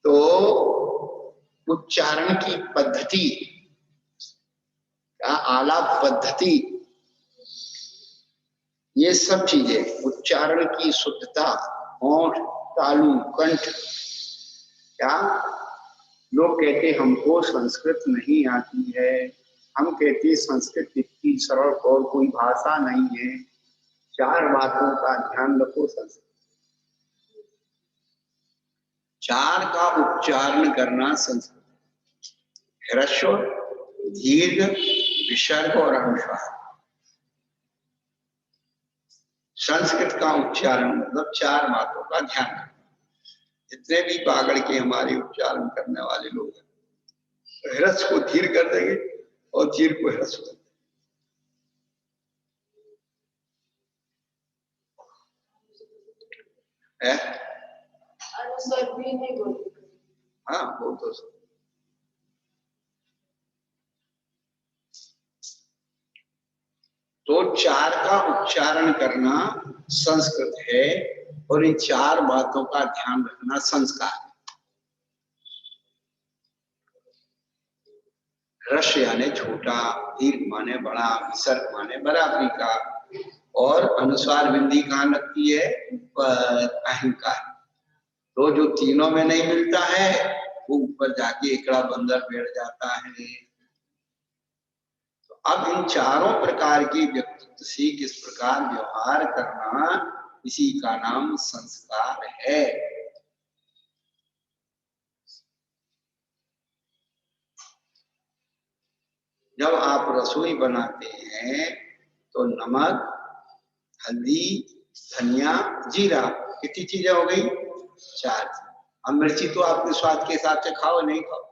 तो उच्चारण की पद्धति, क्या आलाप पद्धति, ये सब चीजें, उच्चारण की शुद्धता, होंठ, तालु, कंठ। क्या? लोग कहते हमको संस्कृत नहीं आती है, हम कहते संस्कृत इतनी सरल और कोई भाषा नहीं है। 4 बातों का ध्यान रखो। संस्कृत 4 का उच्चारण करना संस्कृत। ह्रस्व, दीर्घ, विसर्ग और अनुस्वार। संस्कृत का उच्चारण मतलब 4 बातों का ध्यान रखना। जितने भी बागड़ के हमारे उच्चारण करने वाले लोग हैं, ह्रस्व को धीर कर देंगे और दीर्घ को ह्रस्व कर देंगे। हाँ वो तो 4 का उच्चारण करना संस्कृत है, और इन 4 बातों का ध्यान रखना संस्कार है। ह्रस्व यानी छोटा, दीर्घ माने बड़ा, विसर्ग माने बराबरी का, और अनुस्वार बिंदी कहाँ लगती है? ऊपर, अहंकार। तो जो तीनों में नहीं मिलता है वो ऊपर जाके एकड़ा बंदर बैठ जाता है। तो अब इन 4 प्रकार की व्यक्तित्व से किस प्रकार व्यवहार करना, इसी का नाम संस्कार है। जब आप रसोई बनाते हैं तो नमक, हल्दी, धनिया, जीरा, कितनी चीजें हो गई? 4 चीज। अब मिर्ची तो आपके स्वाद के हिसाब से खाओ नहीं खाओ,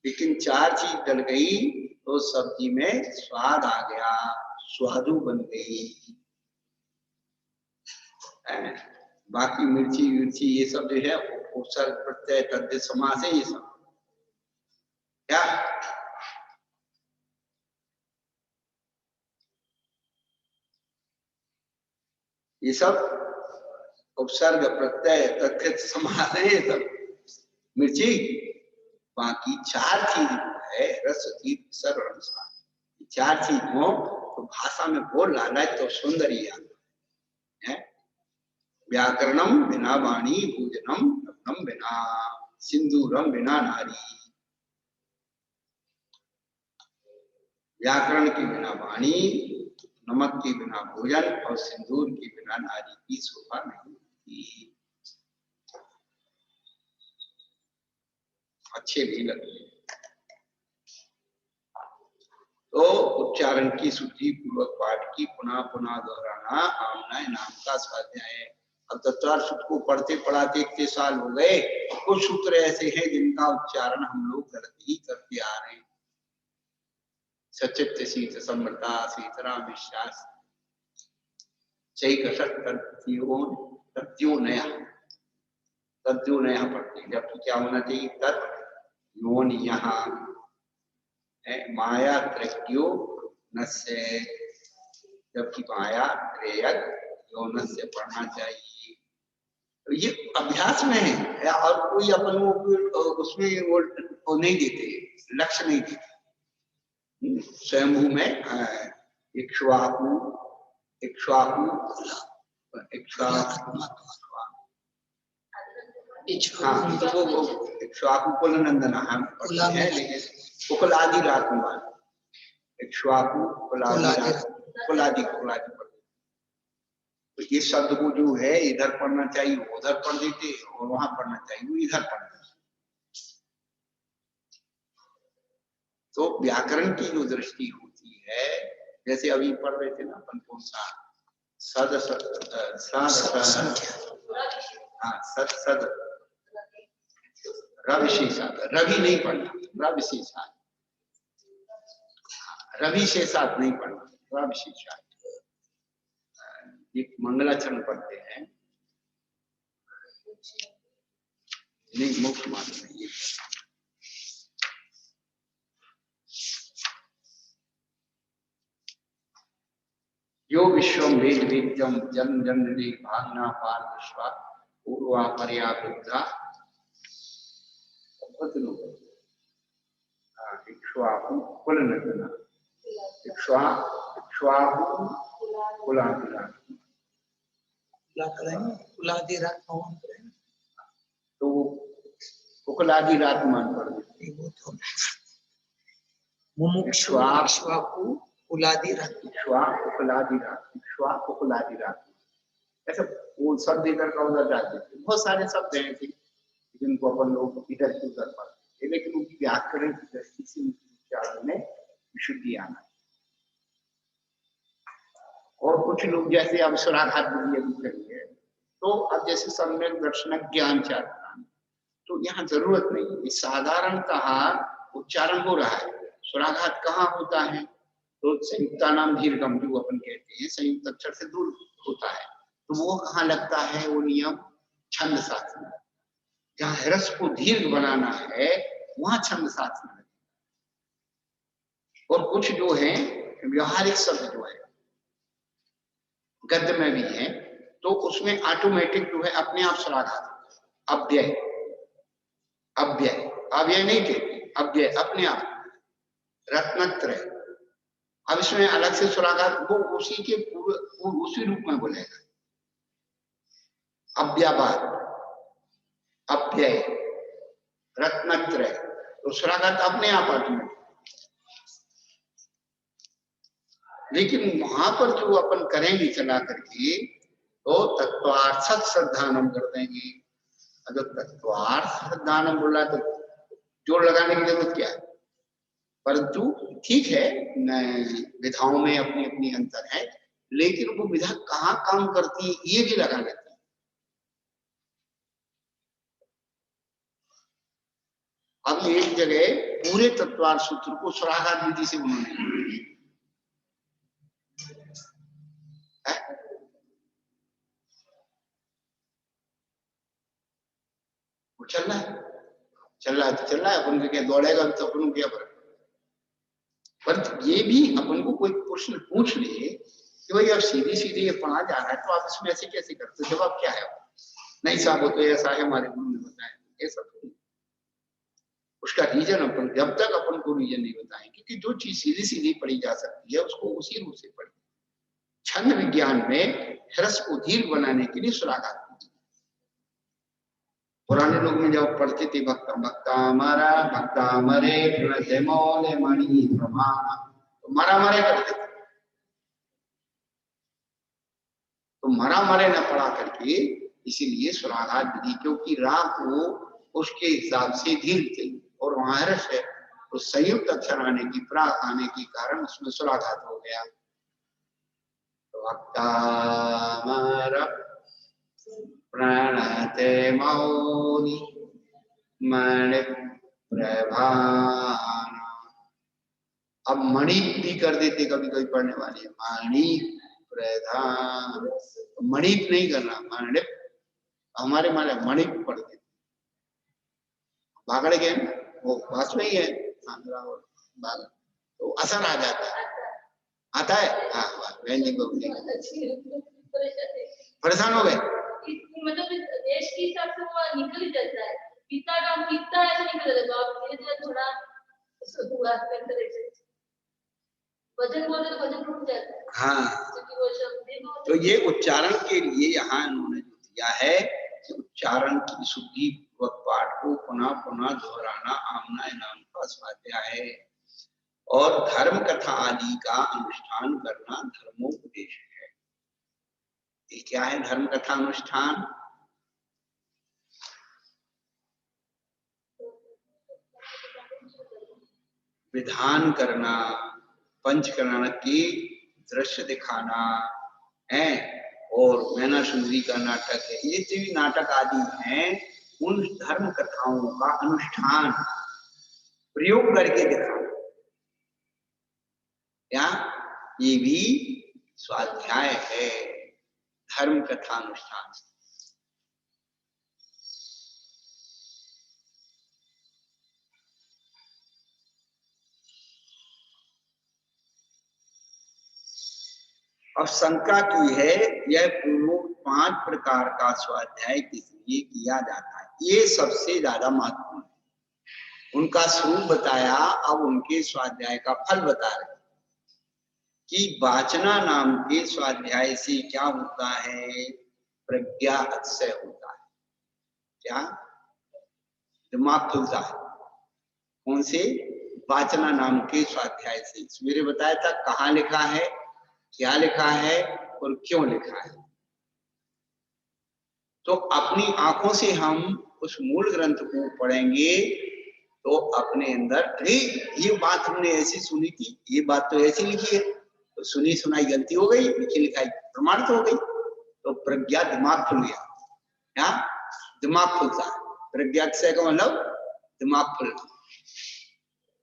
लेकिन 4 चीज डल गई तो सब्जी में स्वाद आ गया, स्वादु बन गई। बाकी मिर्ची विर्ची ये सब जो है उपसर्ग प्रत्यय तद्धित समास है, ये सब क्या? ये सब उपसर्ग प्रत्यय तत्कृत समास है, ये सब मिर्ची। बाकी चार चीज है, रस दीप सर्व अनुसार, चार चीज हो तो भाषा में बोल लाना तो सुंदर ही है। व्याकरणम बिना वाणी, पूजनम रत्नम बिना, सिंदूरम बिना नारी। व्याकरण के बिना वाणी, नमक के बिना भोजन और सिंदूर के बिना नारी की शोभा नहीं होती। अच्छे भी लगते। तो उच्चारण की शुद्धि पूर्वक पाठ की पुनः पुनः दोहराना आमनाय नाम का स्वाध्याय है। अब तत्वार सूत्र को पढ़ते पढ़ाते इतने साल हो गए, कुछ सूत्र ऐसे हैं जिनका उच्चारण हम लोग गलत ही करते आ रहे हैं। सचित शीत समृता सीतरा विश्वास तत्यो नया पढ़ते, जबकि क्या होना चाहिए? तत् योन यहाँ माया त्रयो नस्य, जबकि माया त्रयक योन से पढ़ना चाहिए। तो ये अभ्यास में है, और कोई अपन वो उसमें वो नहीं देते, लक्ष्य नहीं देते। स्वयंभू में इक्ष्वाकु इक्ष्वाकु इक्ष्वाकु कुलनंदन हम पढ़ते हैं, लेकिन कुलादि रात्मवान इक्ष्वाकु कुलादि पढ़ते। तो ये शब्द को जो है इधर पढ़ना चाहिए वो उधर पढ़ देते, और वहां पढ़ना चाहिए वो इधर पढ़ देते। तो व्याकरण की जो दृष्टि होती है, जैसे अभी पढ़ रहे थे ना अपन कौन सा सद रविशेषाद, रवि नहीं पढ़ना, रविशेषाद, रवि शेषाद नहीं पढ़ना, रविशेषाद। एक मंगलाचरण पढ़ते हैं, नहीं मुख्य मात्र नहीं। यो विश्वम वेद वेद्यम जन जननी भागना पार विश्वा पूर्वा पर्यावृद्धा इक्ष्वाकु कुलनंदना इक्ष्वाकु कुलादिरात्मवान, तो कुलादिरात्मवान पढ़ देते। मुमुक्षुवाकु कुलादिरात्मवान, ऐसा वो शब्द इधर का उधर डाल देते। बहुत सारे शब्द हैं जिनको अपन लोग इधर से उधर पढ़ते हैं, लेकिन उनकी व्याकरण की दृष्टि से उच्चारण में विशुद्धि आना। और कुछ लोग जैसे अब स्वराघात बुद्धि अभी करिए, तो अब जैसे सम्यक दर्शन ज्ञान चारण, तो यहाँ जरूरत नहीं है, साधारणतः उच्चारण हो रहा है। स्वराघात कहाँ होता है? तो संयुक्ता नाम दीर्घम जो अपन कहते हैं, संयुक्त अक्षर से दूर होता है, तो वो कहाँ लगता है? वो नियम छंद शास्त्र में, जहाँ ह्रस्व को दीर्घ बनाना है वहां छंद शास्त्र में। और कुछ जो है व्यवहारिक शब्द जो है गद्य में भी है, तो उसमें ऑटोमेटिक जो है अपने आप स्वराघात, अव्यय अव्यय अव्यय नहीं कहते, अव्यय अपने आप। रत्नत्रय, अब इसमें अलग से स्वराघात वो उसी के उसी रूप में बोलेगा। अव्याबाद, अव्यय, रत्नत्रय, तो स्वराघात अपने आप ऑटोमेटिक। लेकिन वहां पर जो अपन करेंगे चला करके, तो तत्वार्थ श्रद्धानम कर देंगे। अगर तत्वार्थ श्रद्धानम बोला तो जोड़ लगाने की जरूरत क्या है? परंतु ठीक है, विधाओं में अपनी अपनी अंतर है, लेकिन वो विधा कहाँ काम करती है ये भी लगा लेते हैं। अब एक जगह पूरे तत्वार्थ सूत्र को स्वराघात विधि से उन्होंने चल रहा है तो चल रहा है, अपन क्या दौड़ेगा तो अपन क्या फर्क। पर ये भी अपन को कोई प्रश्न पूछ ले कि भाई अब सीधी सीधी ये पढ़ा जा रहा है तो आप इसमें ऐसे कैसे करते हो? जवाब क्या है? नहीं साहब वो तो ऐसा है, हमारे गुरु ने बताया। ऐसा तो नहीं। उसका रीजन अपन जब तक अपन को रीजन नहीं बताएंगे कि जो चीज सीधी सीधी पढ़ी जा सकती है उसको उसी रूप से पढ़े। छंद विज्ञान में ह्रस्व को दीर्घ बनाने के लिए सुराघात कीजिए। पुराने लोग में जब पढ़ते थे भक्ता भक्ता मरे मौले मणि प्रमाण, तो मरा मरे करते थे। तो मरा मरे न पढ़ा करके इसीलिए सुराघात विधि, क्योंकि राग को उसके हिसाब से दीर्घ थे और वहां ह्रस्व है, तो संयुक्त अक्षर आने की प्राक आने के कारण उसमें सुराघात हो गया। भक्तामर प्रणते मौनि मणि प्रभान। अब मणि भी कर देते कभी कभी पढ़ने वाले, मणि प्रधान, मणिप नहीं करना, मणिप। हमारे माने मणिप पढ़ देते। बागड़ गए वो पास में ही है आंध्रा और बागड़, तो असर आ जाता है, आता है। हाँ परेशान हो गए, मतलब देश के हिसाब से वो निकल ही जाता है। पिता का पिता ऐसे निकल जाता है, तो आप धीरे धीरे थोड़ा वजन बोलते तो वजन रुक जाता है। हाँ, क्योंकि वो शब्द तो ये उच्चारण के लिए यहाँ इन्होंने जो दिया है कि उच्चारण की शुद्धि पूर्वक पाठ को पुनः पुनः दोहराना आमना नाम का स्वाध्याय है, और धर्म कथा आदि का अनुष्ठान करना धर्मोपदेश है। ये क्या है धर्म कथा अनुष्ठान? विधान करना, पंचकरण की दृश्य दिखाना है, और मैना सुंदरी का नाटक है, ये जो नाटक आदि हैं उन धर्म कथाओं का अनुष्ठान प्रयोग करके दिखाना, क्या ये भी स्वाध्याय है धर्म कथा अनुष्ठान। अब शंका की है यह पूर्व 5 प्रकार का स्वाध्याय किस लिए किया जाता है? ये सबसे ज्यादा महत्वपूर्ण है। उनका स्वरूप बताया, अब उनके स्वाध्याय का फल बता रहे कि वाचना नाम के स्वाध्याय से क्या होता है? प्रज्ञा अतिशय होता है। क्या? दिमाग खुलता है। कौन से? वाचना नाम के स्वाध्याय से। सवेरे बताया था कहाँ लिखा है, क्या लिखा है और क्यों लिखा है। तो अपनी आंखों से हम उस मूल ग्रंथ को पढ़ेंगे तो अपने अंदर, अरे ये बात हमने ऐसी सुनी थी, ये बात तो ऐसी लिखी है, तो सुनी सुनाई गलती हो गई, लिखी लिखाई प्रमाणित हो गई, तो प्रज्ञा दिमाग खुल गया। क्या? दिमाग खुलता है। प्रज्ञा से का मतलब दिमाग खुलना।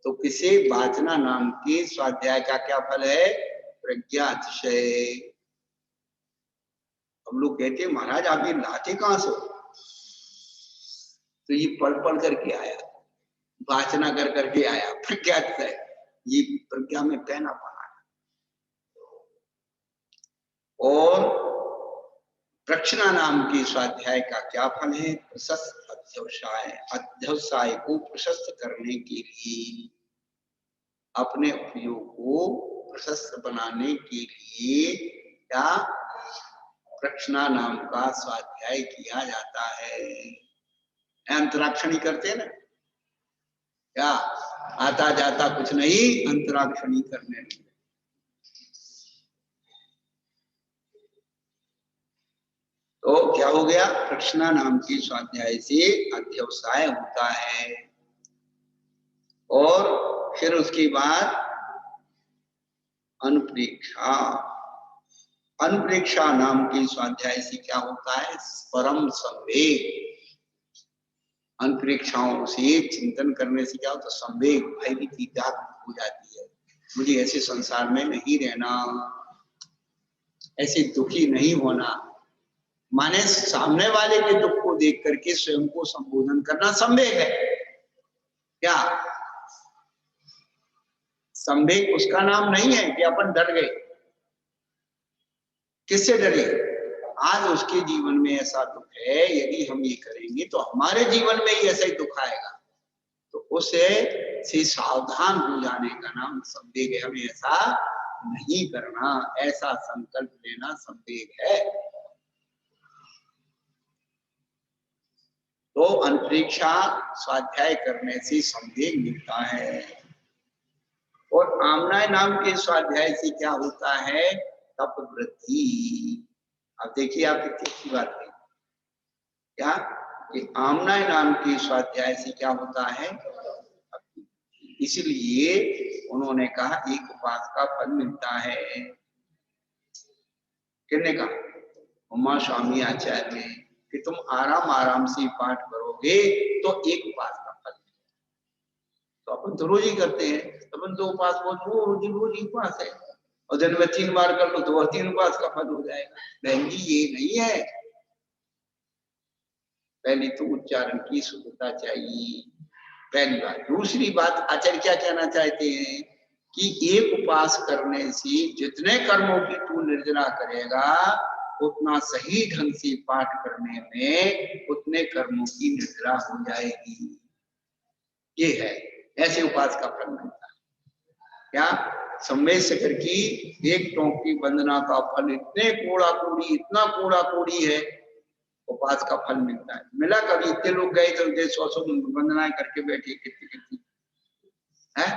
तो किसी वाचना नाम के स्वाध्याय का क्या फल है? प्रज्ञा अतिशय। हम लोग कहते हैं महाराज आप ये लाते कहां से? तो ये पढ़ करके आया, वाचना कर करके आया। प्रज्ञा अतिशय, ये प्रज्ञा में पहना पड़ा। और प्रक्षणा नाम के स्वाध्याय का क्या फल है? प्रशस्त अध्यवसाय। अध्यवसाय को प्रशस्त करने के लिए, अपने उपयोग को प्रशस्त बनाने के लिए क्या प्रक्षणा नाम का स्वाध्याय किया जाता है। अंतराक्षणी करते हैं ना, क्या आता जाता कुछ नहीं, अंतराक्षणी करने लगे। तो क्या हो गया? प्रक्षणा नाम की स्वाध्याय से अध्यवसाय होता है। और फिर उसके बाद अनुप्रेक्षा। अनुप्रेक्षा नाम की स्वाध्याय से क्या होता है? परम संवेग। अनुप्रेक्षाओं से चिंतन करने से क्या होता है? संवेग, भयभीति जागृत हो जाती है। मुझे ऐसे संसार में नहीं रहना, ऐसे दुखी नहीं होना। माने सामने वाले के दुख को देख करके स्वयं को संबोधन करना संवेग है। क्या? संवेग उसका नाम नहीं है कि अपन डर गए। किससे डरे? आज उसके जीवन में ऐसा दुख है, यदि हम ये करेंगे तो हमारे जीवन में ही ऐसा ही दुख आएगा। तो उसे से सावधान हो जाने का नाम संवेग है। हमें ऐसा नहीं करना, ऐसा संकल्प लेना संवेग है। तो अंतरिक्षा स्वाध्याय करने से संवेग मिलता है। और आमनाय नाम के स्वाध्याय से क्या होता है? तप वृद्धि। अब देखिए आप कितनी अच्छी बात है क्या कि आमनाय नाम के स्वाध्याय से क्या होता है? इसलिए उन्होंने कहा एक उपास का फल मिलता है। किसने कहा? उमा स्वामी आचार्य, कि तुम आराम आराम से पाठ करोगे तो एक उपास का फल। तो अपन तो रोज ही करते हैं, अपन तो उपास रोज ही उपास है, और दिन में 3 बार कर लो तो वह 3 उपास का फल हो जाएगा। बहन जी ये नहीं है। पहली तो उच्चारण की शुद्धता चाहिए, पहली बात। दूसरी बात, आचार्य क्या कहना चाहते हैं कि एक उपास करने से जितने कर्मों की तू निर्जरा करेगा उतना सही ढंग से पाठ करने में उतने कर्मों की निर्जरा हो जाएगी। ये है, ऐसे उपास का फल मिलता है। क्या? सम्मेद शिखर की एक टोंकी वंदना का फल इतने कोड़ा कोड़ी, इतना कोड़ा कोड़ी है, उपास का फल मिलता है। मिला कभी? इतने लोग गए तो 100 वंदनाएं करके बैठे, कितनी है।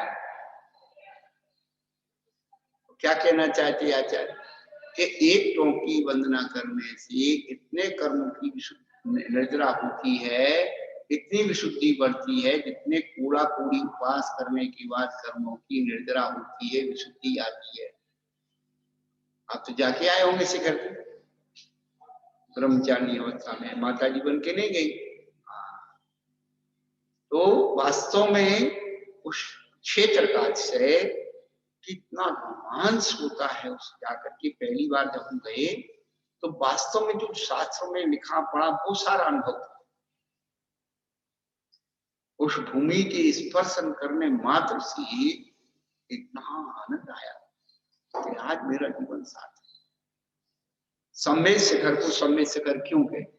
क्या कहना चाहते आचार्य कि एक टोंकी वंदना करने से इतने कर्मों की निर्जरा होती है, इतनी विशुद्धि बढ़ती है, जितने कूड़ा कूड़ी उपास करने के बाद कर्मों की निर्जरा होती है, विशुद्धि आती है। आप तो जाके आए होंगे शिखर पे, ब्रह्मचारी अवस्था में माता जी बन के नहीं गई। तो वास्तव में उस क्षेत्र का से कितना रोमांच होता है उस जाकर के। पहली बार जब हम गए तो वास्तव में जो शास्त्रों में लिखा पड़ा वो सारा अनुभव था। उस भूमि के स्पर्शन करने मात्र से इतना आनंद आया कि आज मेरा जीवन साथ है। सम्मेद शिखर को सम्मेद शिखर क्यों कहते?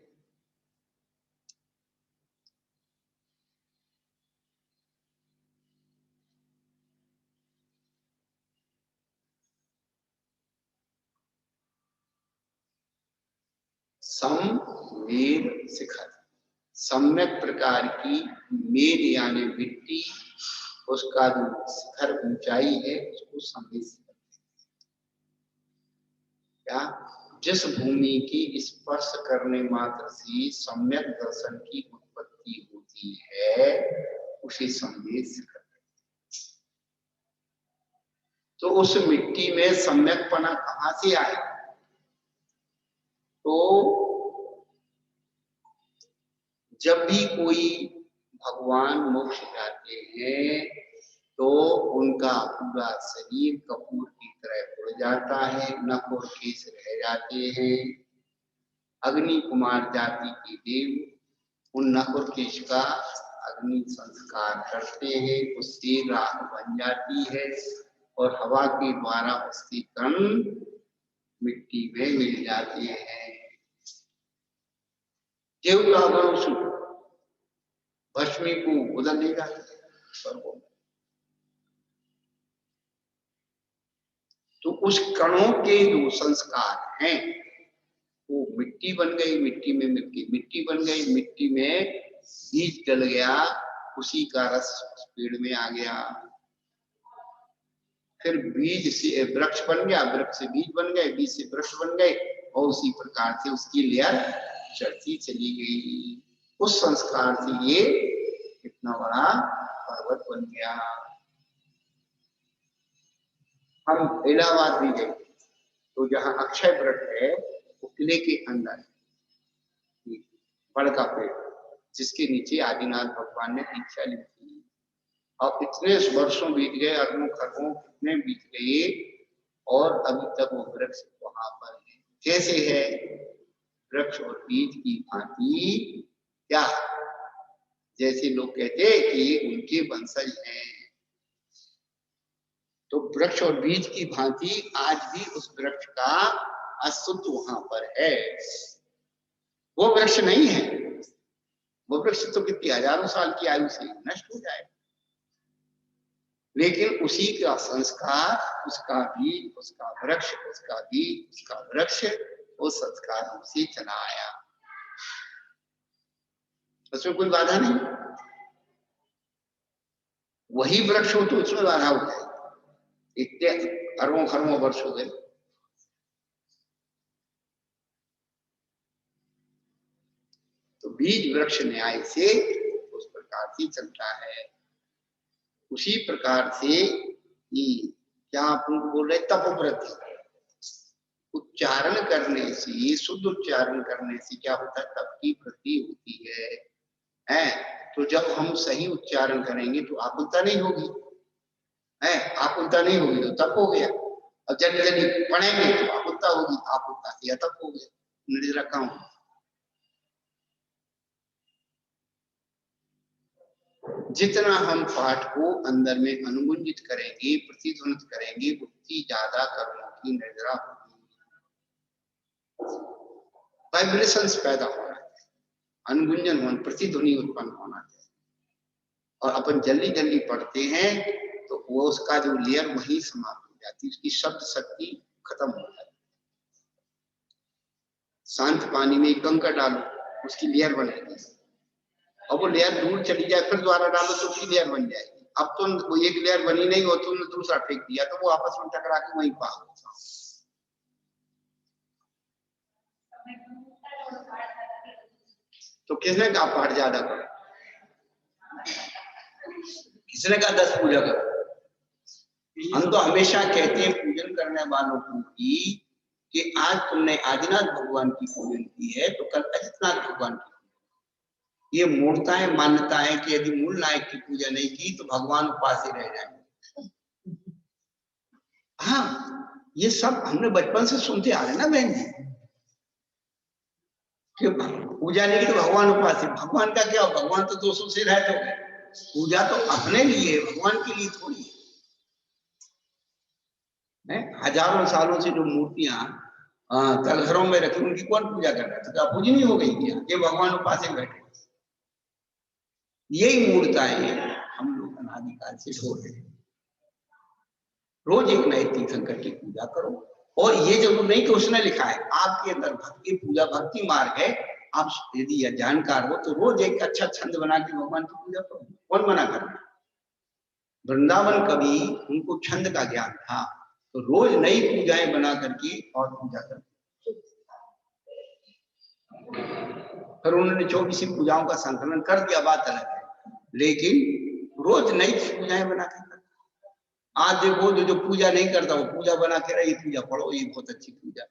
सम्मेद शिखर, सम्यक प्रकार की मेद यानी मिट्टी, उसका जो शिखर ऊंचाई है उसको सम्मेद शिखर। क्या? जिस भूमि की स्पर्श करने मात्र से सम्यक दर्शन की उत्पत्ति होती है उसे सम्मेद शिखर। तो उस मिट्टी में सम्यकपना कहां से आए? तो जब भी कोई भगवान मोक्ष जाते हैं तो उनका पूरा शरीर कपूर की तरह उड़ जाता है, नख और केश रह जाते हैं। अग्नि कुमार जाति के देव उन नख और केश का अग्नि संस्कार करते हैं, उससे राख बन जाती है और हवा के द्वारा उसके कण मिट्टी में मिल जाते हैं। देव का वंश भस्मी को उदल ले जाते हैं। तो उस कणों के जो संस्कार हैं वो मिट्टी बन गई, मिट्टी में मिट्टी बन गई, मिट्टी में बीज डल गया, उसी का रस उस पेड़ में आ गया। फिर बीज से वृक्ष बन गया, वृक्ष से बीज बन गए, बीज से वृक्ष बन गए, और उसी प्रकार से उसकी लेयर चढ़ती चली गई। उस संस्कार से ये कितना बड़ा पर्वत बन गया। हम इलाहाबाद भी गए तो जहाँ अक्षय वृक्ष है वो किले के अंदर बड़ का पेड़, जिसके नीचे आदिनाथ भगवान ने दीक्षा ली थी। अब इतने वर्षों बीत गए, अरबों खरबों कितने बीत गए, और अभी तक वो वृक्ष वहां पर है। कैसे है? वृक्ष और बीज की भांति। क्या? जैसे लोग कहते हैं कि ये उनके वंशज हैं, तो वृक्ष और बीज की भांति आज भी उस वृक्ष का अशुद्ध वहां पर है। वो वृक्ष नहीं है, वो वृक्ष तो कितनी हजारों साल की आयु से नष्ट हो जाए, लेकिन उसी का संस्कार, उसका बीज, उसका वृक्ष, उसका बीज, उसका वृक्ष, वो संस्कार उसे चला आया, उसमें कोई बाधा नहीं। वही वृक्ष हो तो उसमें बाधा हो जाए, इतने अरबों खरबों वर्ष हो गए। तो बीज वृक्ष न्याय से उस प्रकार से चलता है। उसी प्रकार से ये क्या अपन बोल रहे, तपव्रति, उच्चारण करने से, शुद्ध उच्चारण करने से क्या होता है, तप की वृद्धि होती है। तो जब हम सही उच्चारण करेंगे तो आकुलता नहीं होगी, आकुलता नहीं होगी तो तप हो गया। और जब पढ़ेंगे तो आकुलता होगी, आकुलता से अतप हो गया, निर्जरा काम। जितना हम पाठ को अंदर में अनुगुंजित करेंगे, प्रतिध्वनित करेंगे, उतनी ज्यादा कर्मों की निर्जरा होगी, वाइब्रेशंस पैदा हो रहा है, अनुगुंजन होना, प्रतिध्वनि उत्पन्न होना चाहिए। और अपन जल्दी जल्दी पढ़ते हैं तो वो उसका जो लेयर वही समाप्त हो जाती है, उसकी शब्द शक्ति खत्म हो जाती है। शांत पानी में कंकड़ डालो, उसकी लेयर बनेगी, और वो लेयर दूर चली जाए, फिर दोबारा डालो तो उसकी लेयर बन जाएगी। अब तो वो एक लेयर बनी नहीं हो, तुमने दूसरा फेंक दिया तो वो आपस में टकरा के वहीं पार होता। तो किसने कहा पाठ ज्यादा करो, किसने कहा 10 पूजा करो? हम तो हमेशा कहते हैं पूजन करने वालों को कि आज तुमने आदिनाथ भगवान की पूजन की है तो कल अजितनाथ भगवान की। ये मूर्ताएं मान्यताएं कि यदि मूल नायक की पूजा नहीं की तो भगवान उपास ही रह जाएंगे। हाँ, ये सब हमने बचपन से सुनते आ रहे ना बहन जी, कि पूजा नहीं की तो भगवान उपास है। भगवान का क्या, भगवान तो 200 से रहते हो गए, पूजा तो अपने लिए, भगवान के लिए थोड़ी है। हजारों सालों से जो मूर्तियां तलघरों में रखी, उनकी कौन पूजा कर रहा था? क्या पूजी नहीं हो गई क्या? ये भगवान उपास बैठे। यही मूर्ताएं हम लोग अनादिकाल से छोड़ रहे हैं। रोज एक नए तीर्थंकर की पूजा करो, और ये जरूर नहीं कि उसने लिखा है, आपके अंदर भक्ति पूजा भक्ति मार्ग है। आप यदि जानकार हो तो रोज एक अच्छा छंद बना के भगवान की पूजा करो, कौन मना कर रहा है? वृंदावन कवि, उनको छंद का ज्ञान था, तो रोज नई पूजाएं बना करके और पूजा कर, फिर उन्होंने 24 पूजाओं का संकलन कर दिया, बात अलग है, लेकिन रोज नई पूजाएं बना के। आज देखो जो पूजा नहीं करता वो पूजा बना के रही, पूजा पढ़ो, ये बहुत अच्छी पूजा।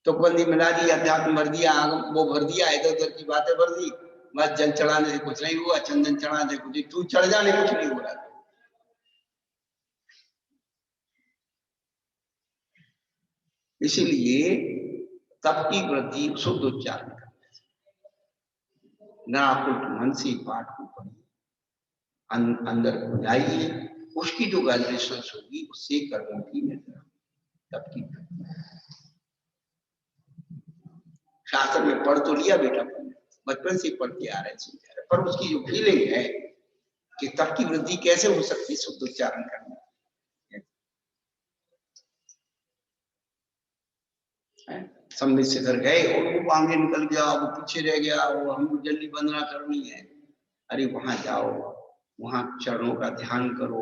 तो बंदी मिला दी, अध्यात्म भर दिया, वो भर दिया, इधर उधर की बातें भर दी, बस जल चढ़ाने से कुछ नहीं हुआ, चंदन चढ़ाने से कुछ, तू चढ़ जाने कुछ नहीं हो रहा। इसीलिए तप की वृद्धि शुद्ध उच्चारण करने से, नाकुट मन से पाठ को पढ़िए, अंदर को जाइए, उसकी जो वाइब्रेशन होगी उससे कर्मों की निर्णय तप की। शास्त्र में पढ़ तो लिया बेटा, बचपन से पढ़ते आ रहे हैं, पर उसकी जो फीलिंग है कि तप की वृद्धि कैसे हो सकती है शुद्ध उच्चारण करने, सम्मित से कर गए और वो आगे निकल गया, वो पीछे रह गया, वो हमको जल्दी वंदना करनी है। अरे वहां जाओ, वहां चरणों का ध्यान करो,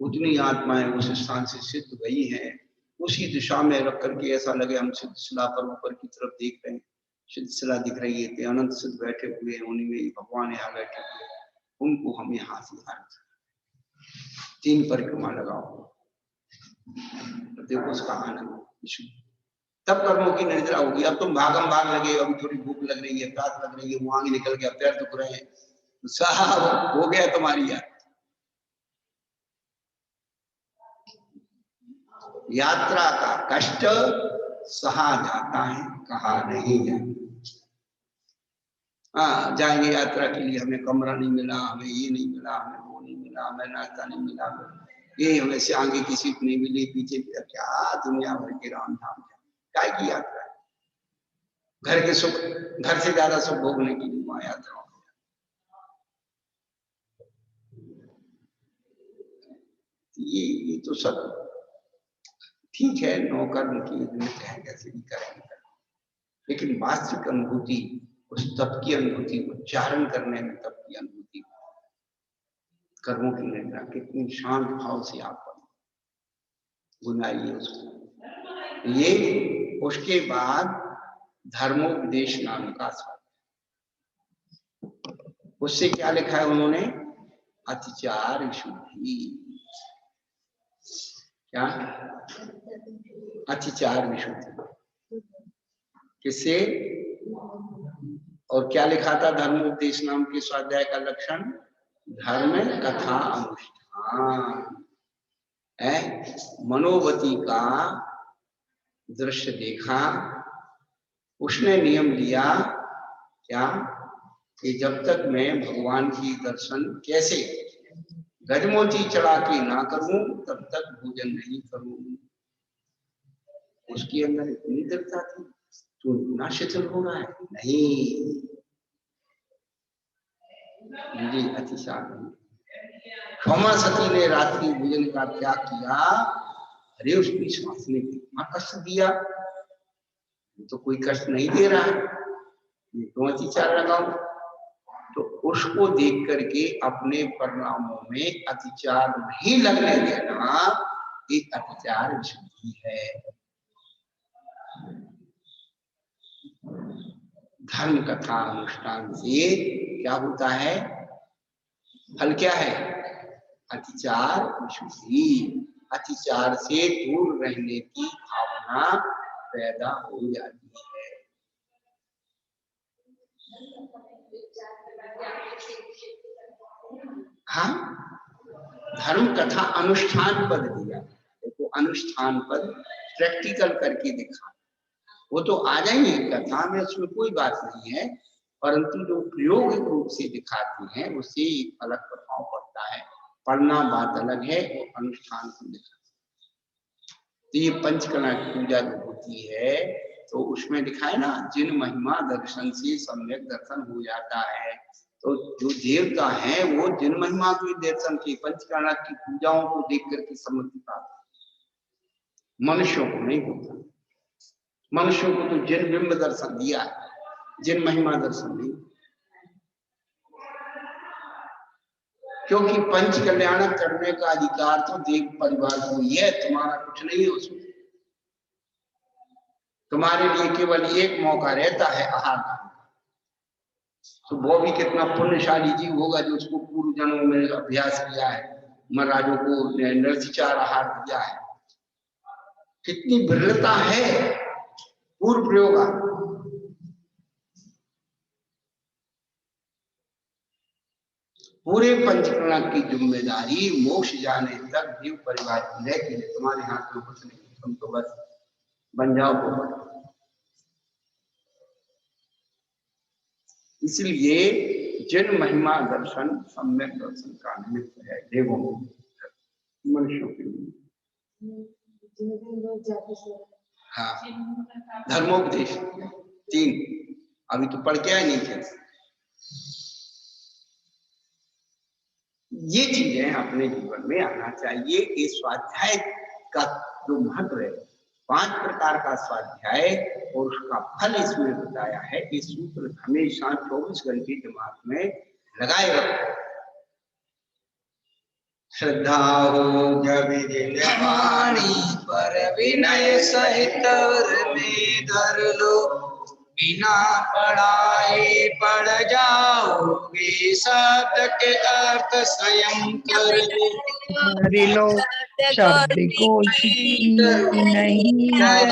उतनी आत्माएं उस स्थान से सिद्ध गई हैं, उसी दिशा में रख करके ऐसा लगे हम सिद्ध शिला पर ऊपर की तरफ देख रहे हैं, सिद्ध शिला दिख रही है, अनंत सिद्ध बैठे हुए हैं, उन्हीं में भगवान यहाँ बैठे हुए, उनको हम यहाँ से 3 परिक्रमा लगाओ, देखो उसका आनंद। तब कर्मों की निर्जरा होगी। अब तुम भागम भाग लगे, अभी थोड़ी भूख लग रही है, प्यास लग रही है, वो आगे निकल गया, पैर दुख रहे हैं, साहब हो गया तुम्हारी यात्रा का कष्ट सहा जाता है, कहा नहीं है। हाँ, जाएंगे यात्रा के लिए, हमें कमरा नहीं मिला, हमें ये नहीं मिला, हमें वो नहीं मिला, हमें नाश्ता नहीं मिला, ये हमें से आगे किसी को नहीं मिली, पीछे क्या दुनिया भर के राम धाम काय की यात्रा है? घर के सुख, घर से ज्यादा सुख भोगने की वहां यात्रा। ये तो सब ठीक है, नौकर्म की है, कैसे भी करेंगे, लेकिन वास्तविक अनुभूति, उस तप की अनुभूति, उच्चारण करने में तप की अनुभूति, कर्मों की निंदा कितनी शांत भाव से आप गुनाइए उसको। ये उसके बाद धर्मोपदेश नाम का स्वाध्याय, उससे क्या लिखा है उन्होंने? अतिचार विशुद्धि। क्या? अतिचार विशुद्धि। किससे? और क्या लिखा था धर्मोपदेश नाम के स्वाध्याय का लक्षण? धर्म कथा अनुष्ठान है। मनोवती का दृश्य देखा, उसने नियम लिया क्या कि जब तक मैं भगवान की दर्शन कैसे गजमोती चढ़ा के ना करूं तब तक भोजन नहीं करूं। उसके अंदर इतनी दृढ़ता थी, तो इतना शिथिल हो रहा है नहीं, मुझे अतिचार नहीं। क्षमा सती ने रात्रि भोजन का त्याग किया, अरे उसकी श्वास ने कितना कष्ट दिया, तो कोई कष्ट नहीं दे रहा है, तो अतिचार लगाओ। तो उसको देख करके अपने परिणामों में अतिचार नहीं लगने देना, एक अतिचार विशुद्धि है। धर्म कथा अनुष्ठान से क्या होता है? फल क्या है? अतिचार विशुद्धि। अतिचार से दूर रहने की भावना पैदा हो जाती है। हाँ, धर्म कथा अनुष्ठान पद दिया, देखो अनुष्ठान पद प्रैक्टिकल करके दिखा, वो तो आ जाएंगे कथा में, उसमें कोई बात नहीं है, परंतु जो प्रयोगिक रूप से दिखाते हैं उससे एक अलग प्रभाव पड़ता है। पढ़ना बात अलग है और अनुष्ठान को दिखाना। तो ये पंचकला की पूजा जो होती है तो उसमें दिखाए ना, जिन महिमा दर्शन से सम्यक दर्शन हो जाता है। तो जो देवता है वो जिन महिमा के दर्शन की, पंचकला की पूजाओं को देख करके समझ पाते, मनुष्यों को नहीं होता। मनुष्यों को तो जिन बिंब दर्शन दिया है, जिन महिमा दर्शन नहीं, क्योंकि पंच कल्याण करने का अधिकार तो देव परिवार को ही है, तुम्हारा कुछ नहीं है उसमें। तुम्हारे लिए केवल एक मौका रहता है आहार का, तो वो भी कितना पुण्यशाली जीव होगा जो उसको पूर्व जन्मों में अभ्यास किया है, महाराजों को नरसिचार आहार दिया है। कितनी विरलता है पूर्व प्रयोग। पूरे पंचकर्म की जिम्मेदारी मोक्ष जाने तक जीव परिवार की है कि तुम्हारे हाथ में कुछ नहीं, तुम तो बस बन जाओ को। इसलिए जिन महिमा दर्शन सम्यक दर्शन का निमित्त है देवों मनुष्यों के लिए। हाँ, धर्मोपदेश 3 अभी तो पढ़ के आए नहीं थे। ये चीजें अपने जीवन में आना चाहिए। इस स्वाध्याय का जो महत्व है, 5 प्रकार का स्वाध्याय और उसका फल इसमें बताया है। ये सूत्र हमेशा 24 घंटे दिमाग में लगाए रखो। श्रद्धा हो जब वाणी पर विनय सहित में धर लो, बिना पढ़ाए पढ़ जाओगे, शब्द के अर्थ स्वयं कर लो। शब्द को नहीं ज्ञान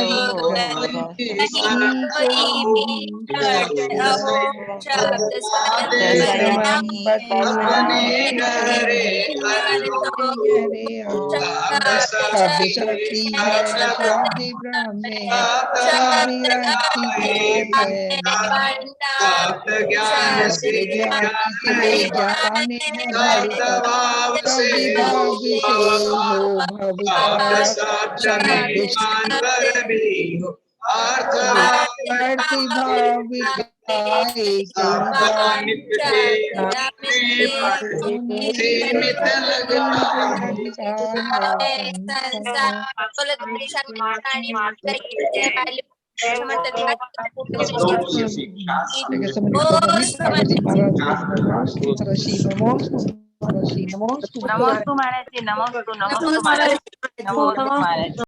से अर्थ सीमित नमोस्तु महाराज जी, नमोस्तु महाराज।